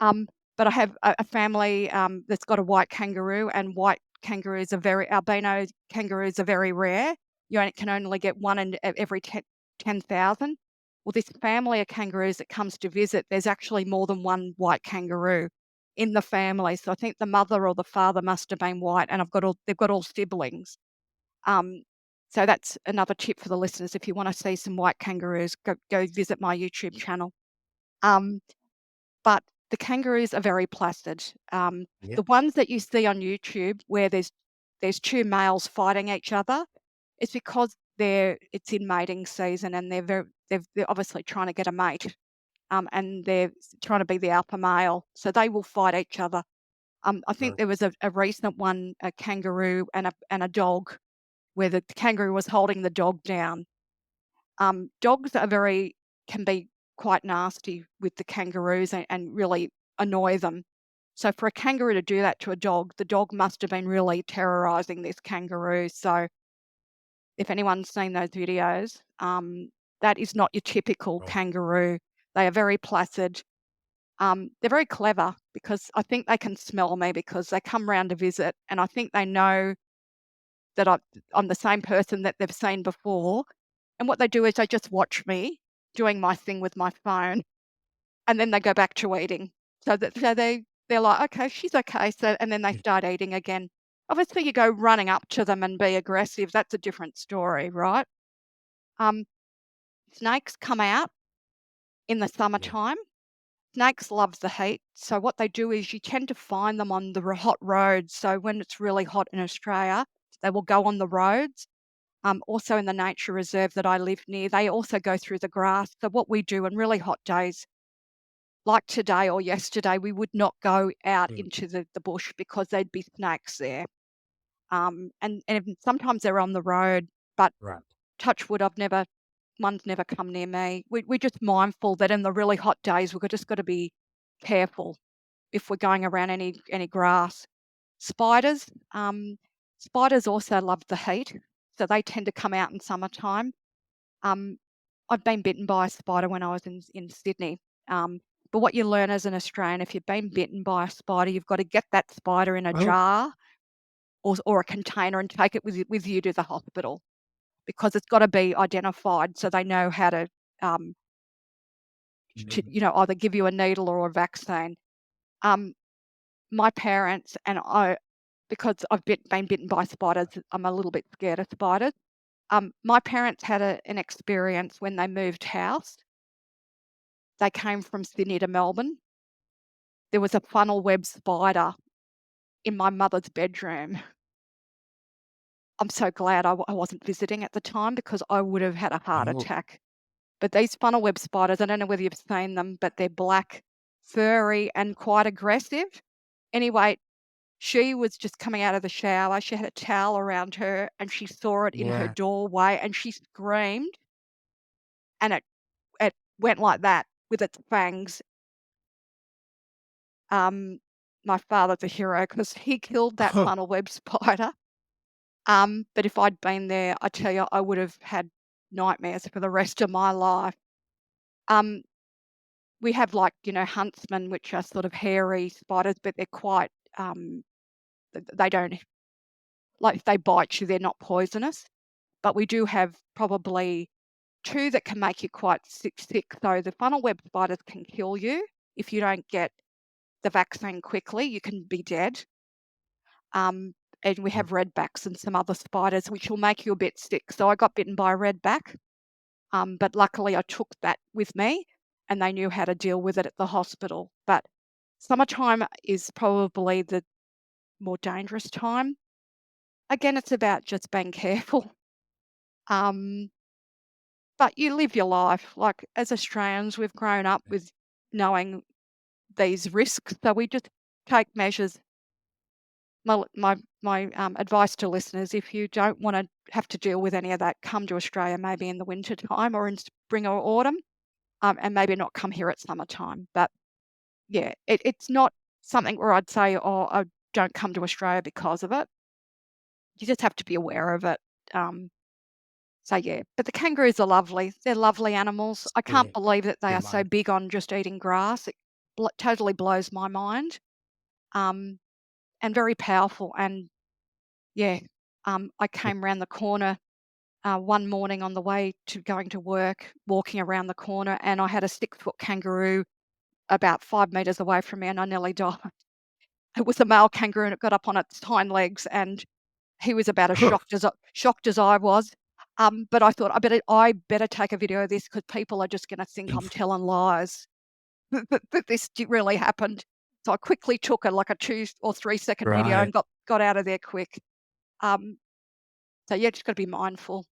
Um, but I have a family that's got a white kangaroo, and white kangaroos are very albino kangaroos are very rare. Can only get one in every 10,000. Well, this family of kangaroos that comes to visit, there's actually more than one white kangaroo in the family. So I think the mother or the father must have been white, and they've got all siblings. Um, so that's another tip for the listeners. If you want to see some white kangaroos, go visit my YouTube channel. Um, but the kangaroos are very placid. yeah. The ones that you see on YouTube where there's two males fighting each other, it's because it's in mating season and they're obviously trying to get a mate. And they're trying to be the alpha male, so they will fight each other. I think Sure. there was a recent one, a kangaroo and a dog, where the kangaroo was holding the dog down. Dogs can be quite nasty with the kangaroos and really annoy them. So for a kangaroo to do that to a dog, the dog must have been really terrorizing this kangaroo. So if anyone's seen those videos, that is not your typical Right. kangaroo. They are very placid. They're very clever because I think they can smell me because they come round to visit, and I think they know that I'm the same person that they've seen before. And what they do is they just watch me doing my thing with my phone, and then they go back to eating. They're like, "Okay, she's okay." So and then they Mm. start eating again. Obviously, you go running up to them and be aggressive, that's a different story, right? Um, Snakes come out in the Yeah. summertime. Snakes love the heat, so what they do is you tend to find them on the hot roads. So when it's really hot in Australia, they will go on the roads. Also in the nature reserve that I live near, they also go through the grass. So what we do on really hot days, like today or yesterday, we would not go out Mm. into the bush because there'd be snakes there. Sometimes they're on the road, but Right. touch wood, one's never come near me. We're just mindful that in the really hot days, we've just got to be careful if we're going around any grass. Spiders, spiders also love the heat, so they tend to come out in summertime. Um, I've been bitten by a spider when I was in Sydney. Um, but what you learn as an Australian, if you've been bitten by a spider, you've got to get that spider in a Oh, jar or a container and take it with you to the hospital because it's got to be identified so they know how um, to mhm. either give you a needle or a vaccine. Um, my parents and I, because been bitten by spiders, I'm a little bit scared of spiders. My parents had an experience when they moved house. They came from Sydney to Melbourne. There was a funnel web spider in my mother's bedroom. I'm so glad I wasn't visiting at the time because I would have had a heart Oh, attack. But these funnel web spiders, I don't know whether you've seen them, but they're black, furry, and quite aggressive. Anyway, she was just coming out of the shower. She had a towel around her and she saw it in her yeah. doorway and she screamed, and went like that with its fangs. Um, my father's a hero because he killed that Oh, funnel web spider. But if I'd been there, I tell you, I would have had nightmares for the rest of my life. Um, we have like, huntsmen, which are sort of hairy spiders, but they're quite, they don't, like if they bite you, they're not poisonous. But we do have probably two that can make you quite sick. So the funnel web spiders can kill you if you don't get the vaccine quickly. You can be dead. Um, and we mm, have redbacks and some other spiders which will make you a bit sick. So I got bitten by a redback, but luckily I took that with me, and they knew how to deal with it at the hospital. But summertime is probably the more dangerous time. Again, it's about just being careful. Um, but you live your life. Like as Australians, we've grown up with knowing these risks, so we just take measures. My advice to listeners: if you don't want to have to deal with any of that, come to Australia maybe in the winter time or in spring or autumn, and maybe not come here at summertime. But yeah, it's not something where I'd say, oh, I don't come to Australia because of it. You just have to be aware of it. Um, so yeah, but the kangaroos are lovely. They're lovely animals. I can't stay believe that they stay are so mine. big on just eating grass. It totally blows my mind. Um, and very powerful. And yeah, I came round the corner one morning on the way to going to work, walking around the corner, and I had a 6-foot kangaroo about 5 meters away from me, and I nearly died. It was a male kangaroo, and it got up on its hind legs, and he was about as shocked as I was. But I thought I better take a video of this because people are just going to think I'm telling lies that this really happened. So I quickly took like a 2 or 3 second video Right. and got out of there quick. Um, so yeah, just got to be mindful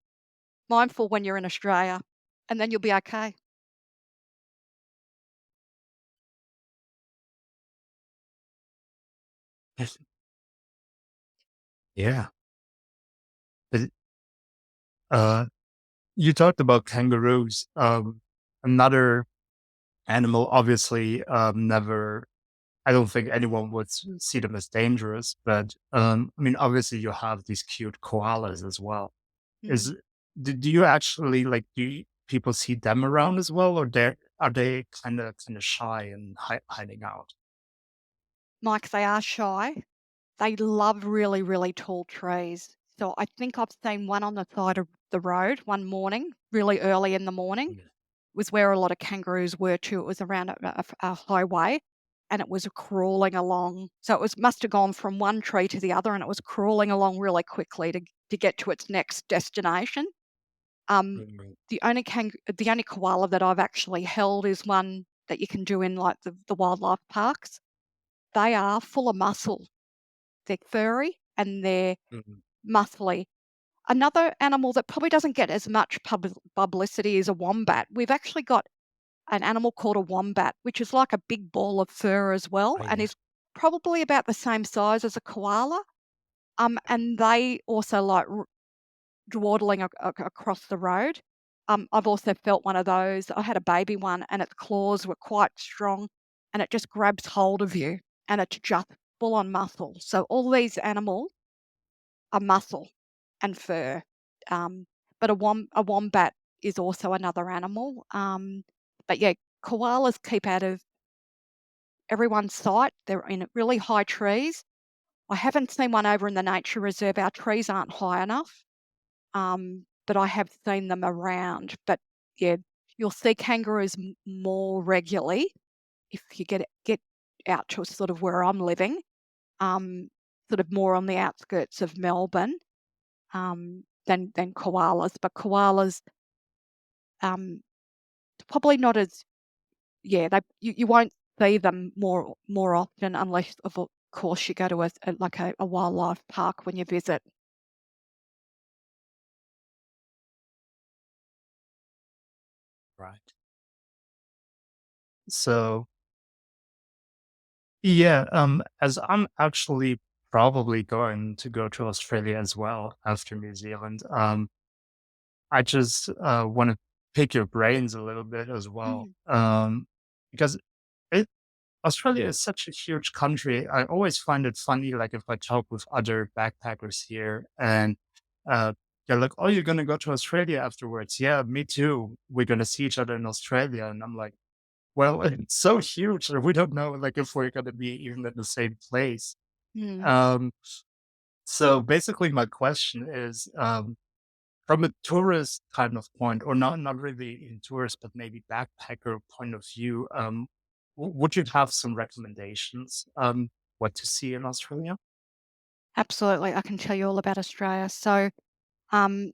when you're in Australia, and then you'll be okay. Yes. Yeah. But, uh, you talked about kangaroos. Another animal, obviously, never. I don't think anyone would see them as dangerous, but I mean, obviously, you have these cute koalas as well. Mm. Is do you actually like people see them around as well, or are they kind of shy and hiding out? Mike, they are shy. They love really, really tall trees. So I think I've seen one on the side of the road one morning, really early in the morning, Yeah. was where a lot of kangaroos were too. It was around a highway, and it was crawling along. So it must have gone from one tree to the other, and it was crawling along really quickly to get to its next destination. Um, Mhm. the only koala that I've actually held is one that you can do in like the wildlife parks. They are full of muscle. They're furry and they're Mhm. muscly. Another animal that probably doesn't get as much publicity is a wombat. We've actually got an animal called a wombat, which is like a big ball of fur as well, Oh, and yeah. is probably about the same size as a koala. And they also like dawdling across the road. I've also felt one of those. I had a baby one, and its claws were quite strong, and it just grabs hold of you, and it's just full on muscle. So all these animals are muscle and fur. Um, but a wombat is also another animal. But yeah, koalas keep out of everyone's sight. They're in really high trees. I haven't seen one over in the nature reserve. Our trees aren't high enough. But I have seen them around. But yeah, you'll see kangaroos more regularly if you get out to sort of where I'm living, um, sort of more on the outskirts of Melbourne, than koalas. But koalas, um, probably not as yeah. You won't see them more often unless of course you go to like a wildlife park when you visit. Right. So yeah, as I'm actually probably going to go to Australia as well after New Zealand. I just want to pick your brains a little bit as well, Mm, because it Australia is such a huge country. I always find it funny, like if I talk with other backpackers here, and uh, they're like, "Oh, you're gonna go to Australia afterwards?" Yeah, me too. We're gonna see each other in Australia, and I'm like, "Well, it's so huge that we don't know, like, if we're gonna be even in the same place." mm. Um, so basically, my question is, from a tourist kind of point, or not really in tourist, but maybe backpacker point of view, would you have some recommendations, what to see in Australia? Absolutely, I can tell you all about Australia. So, um,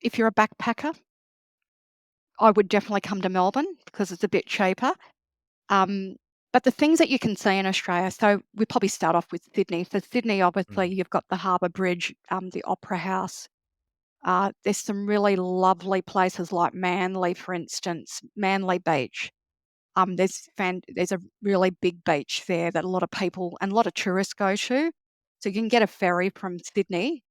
if you're a backpacker, I would definitely come to Melbourne because it's a bit cheaper. Um, but the things that you can see in Australia, so we probably start off with Sydney. So Sydney, obviously, Mm, you've got the Harbour Bridge, the Opera House. There's some really lovely places like Manly, for instance, Manly Beach. There's a really big beach there that a lot of people and a lot of tourists go to. So you can get a ferry from Sydney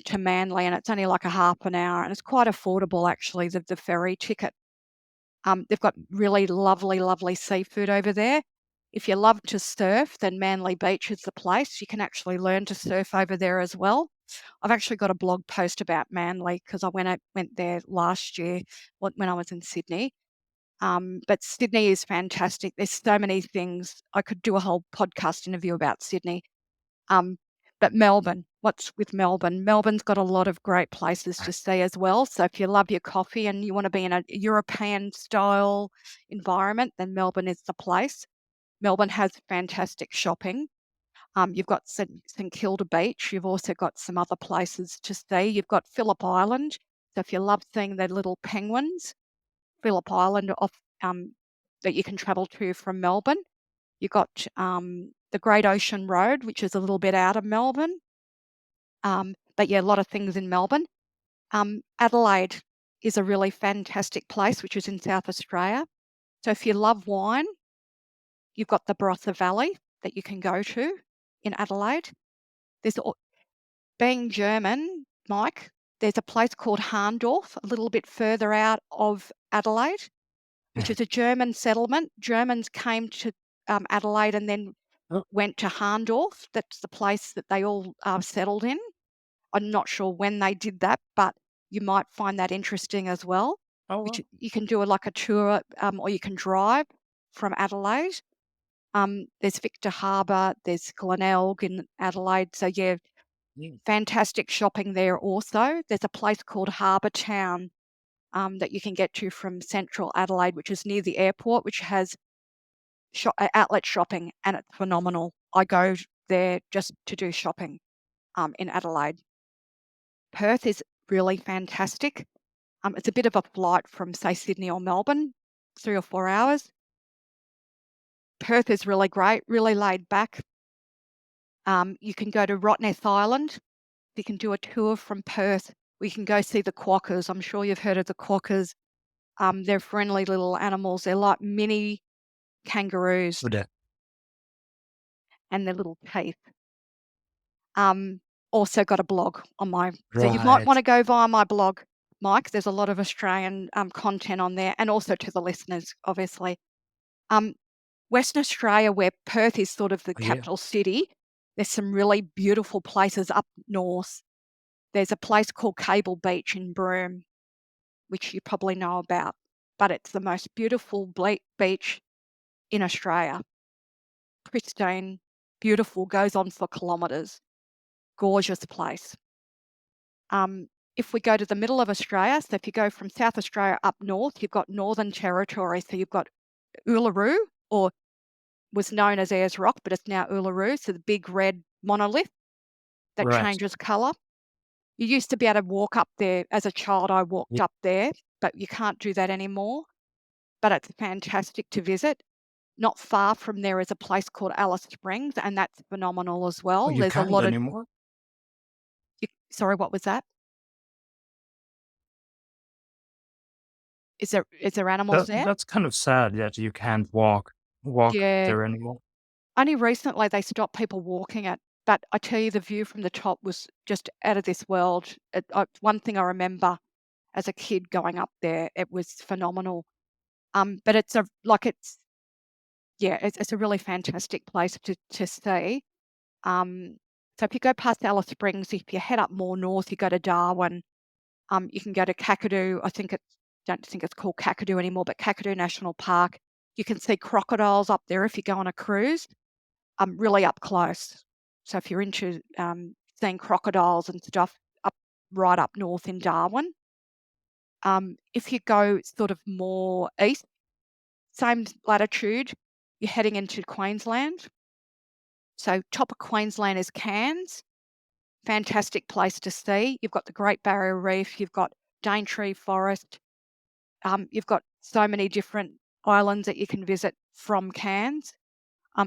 to Manly, and it's only like a half an hour, and it's quite affordable actually. The ferry ticket. They've got really lovely, lovely seafood over there. If you love to surf, then Manly Beach is the place. You can actually learn to surf over there as well. I've actually got a blog post about Manly because I went there last year when I was in Sydney. But Sydney is fantastic. There's so many things. I could do a whole podcast interview about Sydney. Um, but Melbourne, what's with Melbourne? Melbourne's got a lot of great places to see as well. So if you love your coffee and you want to be in a European style environment, then Melbourne is the place. Melbourne has fantastic shopping. You've got St Kilda Beach. You've also got some other places to see. You've got Phillip Island. So if you love seeing the little penguins, Phillip Island off that you can travel to from Melbourne. You got the Great Ocean Road, which is a little bit out of Melbourne. But yeah, a lot of things in Melbourne. Adelaide is a really fantastic place, which is in South Australia. So if you love wine, you've got the Barossa Valley that you can go to in Adelaide. There's being German, Mike. There's a place called Harndorf, a little bit further out of Adelaide, which is a German settlement. Germans came to Adelaide and then oh, went to Harndorf. That's the place that they all settled in. I'm not sure when they did that, but you might find that interesting as well. oh, Which wow. you can do like a tour, or you can drive from Adelaide. There's Victor Harbour, there's Glenelg in Adelaide. So yeah, Mm, fantastic shopping there also. There's a place called Harbour Town that you can get to from central Adelaide, which is near the airport, which has outlet shopping, and it's phenomenal. I go there just to do shopping in Adelaide. Perth is really fantastic. It's a bit of a flight from, say, Sydney or Melbourne, 3 or 4 hours. Perth is really great, really laid back. You can go to Rottnest Island. You can do a tour from Perth. We can go see the quokkas. I'm sure you've heard of the quokkas. They're friendly little animals. They're like mini kangaroos, good, and their little teeth. Also got a blog on my, so you might right. wanna go via my blog, Mike. There's a lot of Australian, content on there, and also to the listeners, obviously. Um, Western Australia, where Perth is sort of the Oh, yeah. capital city, there's some really beautiful places up north. There's a place called Cable Beach in Broome, which you probably know about, but it's the most beautiful beach in Australia. Pristine, beautiful, goes on for kilometres. Gorgeous place. If we go to the middle of Australia, so if you go from South Australia up north, you've got Northern Territory. So you've got Uluru, or was known as Ayers Rock, but it's now Uluru. So the big red monolith that Right. changes colour. You used to be able to walk up there. As a child, I walked Yeah. up there, but you can't do that anymore. But it's fantastic to visit. Not far from there is a place called Alice Springs, and that's phenomenal as Oh, well. you There's a can't lot of, anymore? sorry, what was that? Is there animals there? That's kind of sad that you can't walk Yeah. there anymore. Only recently they stopped people walking it, but I tell you the view from the top was just out of this world. One thing I remember, as a kid going up there. It was phenomenal. But it's a like it's yeah, it's a really fantastic place to see. Um, so if you go past Alice Springs, if you head up more north, you go to Darwin. You can go to Kakadu. Don't think it's called Kakadu anymore, but Kakadu National Park. You can see crocodiles up there if you go on a cruise, really up close. So if you're into seeing crocodiles and stuff, up right up north in Darwin. If you go sort of more east, same latitude, you're heading into Queensland. So top of Queensland is Cairns, fantastic place to see. You've got the Great Barrier Reef, you've got Daintree Forest, you've got so many different islands that you can visit from Cairns.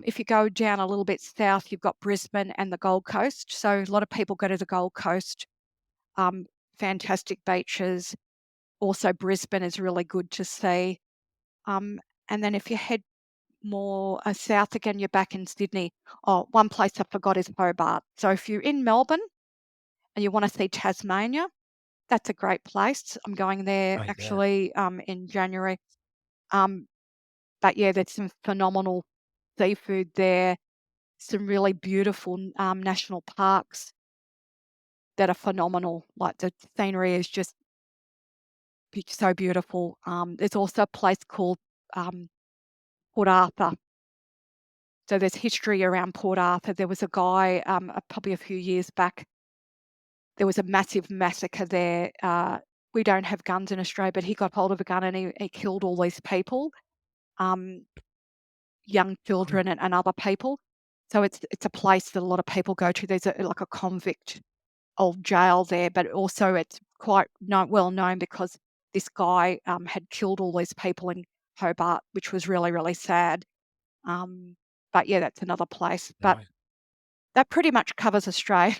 If you go down a little bit south, you've got Brisbane and the Gold Coast. So a lot of people go to the Gold Coast. Um, Fantastic beaches. Also, Brisbane is really good to see. Um, and then if you head more south again, you're back in Sydney. Oh, one place I forgot is Hobart. So if you're in Melbourne and you want to see Tasmania, that's a great place. I'm going there Right there. actually in January. Um, but yeah, there's some phenomenal seafood there, some really beautiful national parks that are phenomenal. Like the scenery is just so beautiful. There's also a place called um, Port Arthur. So there's history around Port Arthur. There was a guy probably a few years back. There was a massive massacre there. We don't have guns in Australia, but he got hold of a gun and he killed all these people, um, young Mm. children and other people. So it's a place that a lot of people go to. There's like a convict old jail there, but also it's quite well known because this guy had killed all these people in Hobart, which was really, really sad. Um, but yeah, that's another place. But Right. that pretty much covers Australia.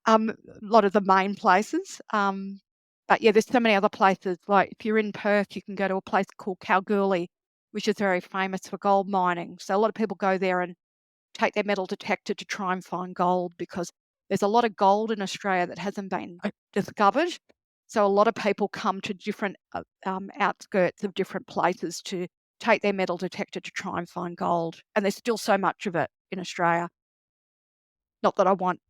A lot of the main places. But yeah, there's so many other places. Like if you're in Perth, you can go to a place called Kalgoorlie, which is very famous for gold mining. So a lot of people go there and take their metal detector to try and find gold because there's a lot of gold in Australia that hasn't been discovered. So a lot of people come to different outskirts of different places to take their metal detector to try and find gold. And there's still so much of it in Australia. Not that I want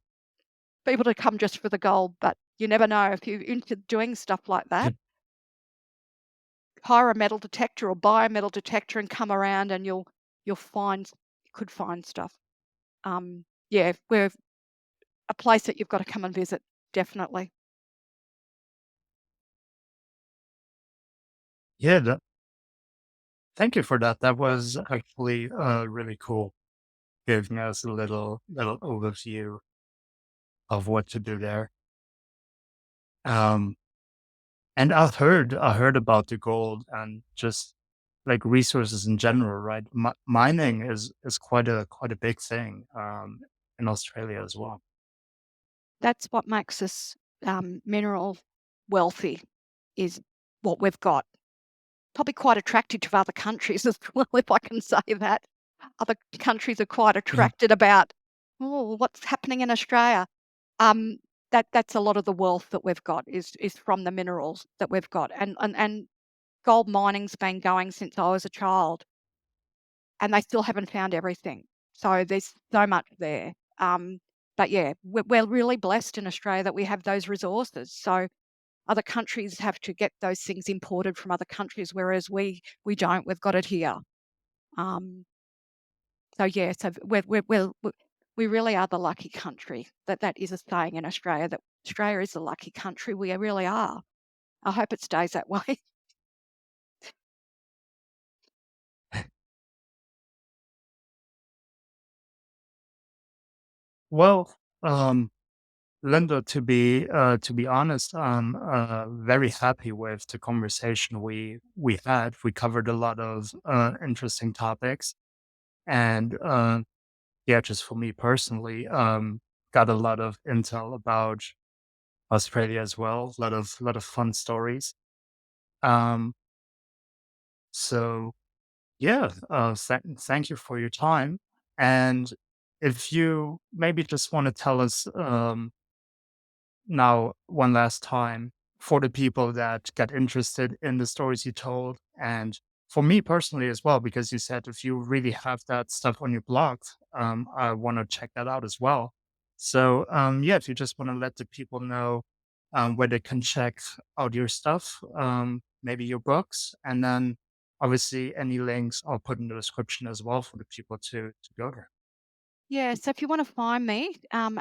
people to come just for the gold, but you never know if you're into doing stuff like that. Hire a metal detector or buy a metal detector and come around and you'll find you could find stuff. Yeah, we're a place that you've got to come and visit, definitely. Yeah, thank you for that. That was actually really cool, giving us a little overview of what to do there. Um, and I heard about the gold and just like resources in general, right? Mining is quite a big thing in Australia as well. That's what makes us mineral wealthy is what we've got. Probably quite attracted to other countries as well, if I can say that. Other countries are quite Mhm. attracted about, oh, what's happening in Australia. Um, that's a lot of the wealth that we've got is from the minerals that we've got, and gold mining's been going since I was a child, and they still haven't found everything. So there's so much there. But yeah, we're really blessed in Australia that we have those resources. So other countries have to get those things imported from other countries, whereas we don't. We've got it here. Um, so yeah, so we really are the lucky country. That is a saying in Australia that Australia is a lucky country. We really are. I hope it stays that way. Well, um, Linda, to be honest, I'm very happy with the conversation we had. We covered a lot of interesting topics, and yeah, just for me personally, got a lot of intel about Australia as well. A lot of fun stories. Um, so yeah, thank you for your time. And if you maybe just want to tell us now one last time for the people that get interested in the stories you told. And for me personally as well, because you said if you really have that stuff on your blog, I want to check that out as well. So, yeah, if you just want to let the people know where they can check out your stuff, maybe your books, and then obviously any links I'll put in the description as well for the people to go there. Yeah, so if you wanna find me,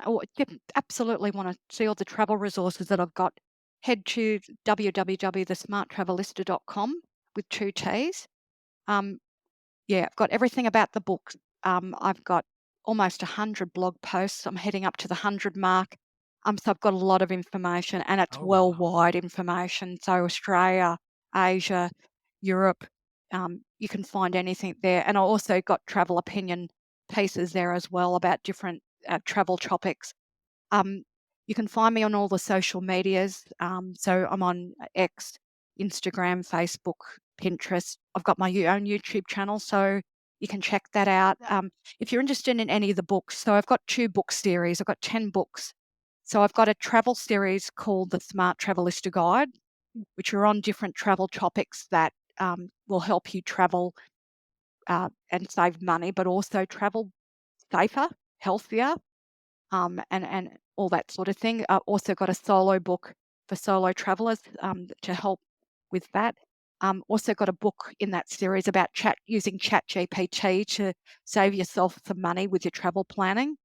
or absolutely wanna see all the travel resources that I've got, head to www.thesmarttravelista.com with 2 T's. Um, yeah, I've got everything about the book. I've got almost 100 blog posts. I'm heading up to the 100 mark. So I've got a lot of information and it's Oh wow. worldwide information. So Australia, Asia, Europe, you can find anything there. And I also got travel opinion pieces there as well about different travel topics. Um, you can find me on all the social medias. So I'm on X, Instagram, Facebook, Pinterest. I've got my own YouTube channel, so you can check that out. If you're interested in any of the books, so I've got 2 book series. I've got 10 books. So I've got a travel series called the Smart Travelista Guide, which are on different travel topics that will help you travel and save money, but also travel safer, healthier, and all that sort of thing. I've also got a solo book for solo travelers to help with that. Also got a book in that series about using Chat GPT to save yourself some money with your travel planning.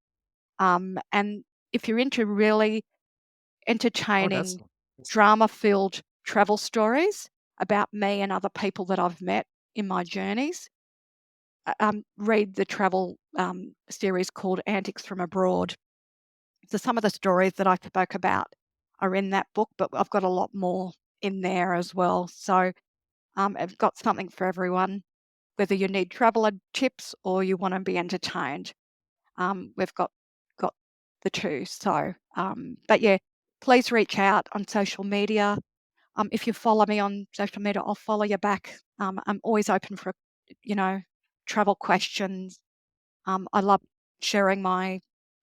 And if you're into really Oh, that's entertaining, nice. drama-filled travel stories about me and other people that I've met in my journeys, read the travel series called Antics from Abroad. So some of the stories that I spoke about are in that book, but I've got a lot more in there as well. So I've got something for everyone, whether you need traveler tips or you want to be entertained. We've got the two. So, but yeah, please reach out on social media. If you follow me on social media, I'll follow you back. I'm always open for, you know, travel questions. I love sharing my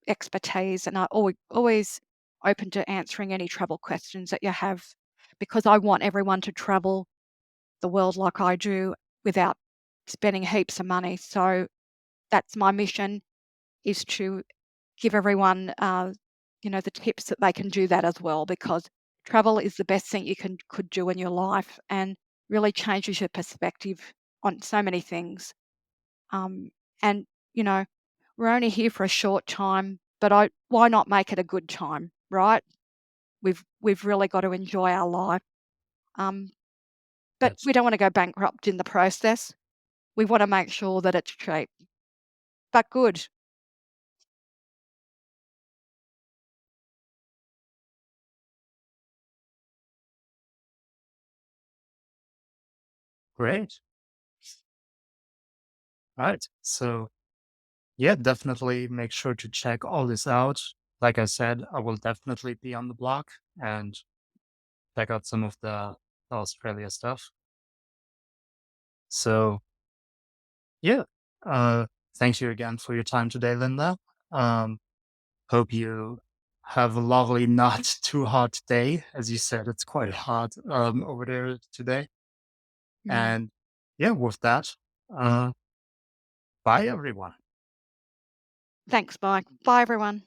expertise, and I always open to answering any travel questions that you have, because I want everyone to travel the world like I do without spending heaps of money. So that's my mission, is to give everyone, the tips that they can do that as well, because travel is the best thing you could do in your life and really changes your perspective on so many things. Um, and you know, we're only here for a short time, but why not make it a good time, right? We've really got to enjoy our life. Um, but Yes. we don't want to go bankrupt in the process. We want to make sure that it's cheap, but good. Great. Right. So yeah, definitely make sure to check all this out. Like I said, I will definitely be on the block and check out some of the Australia stuff. So yeah, uh, thank you again for your time today, Linda. Um, hope you have a lovely, not too hot day. As you said, it's quite hot over there today. Mm. And yeah, with that, uh, bye everyone. Thanks. Bye. Bye, everyone.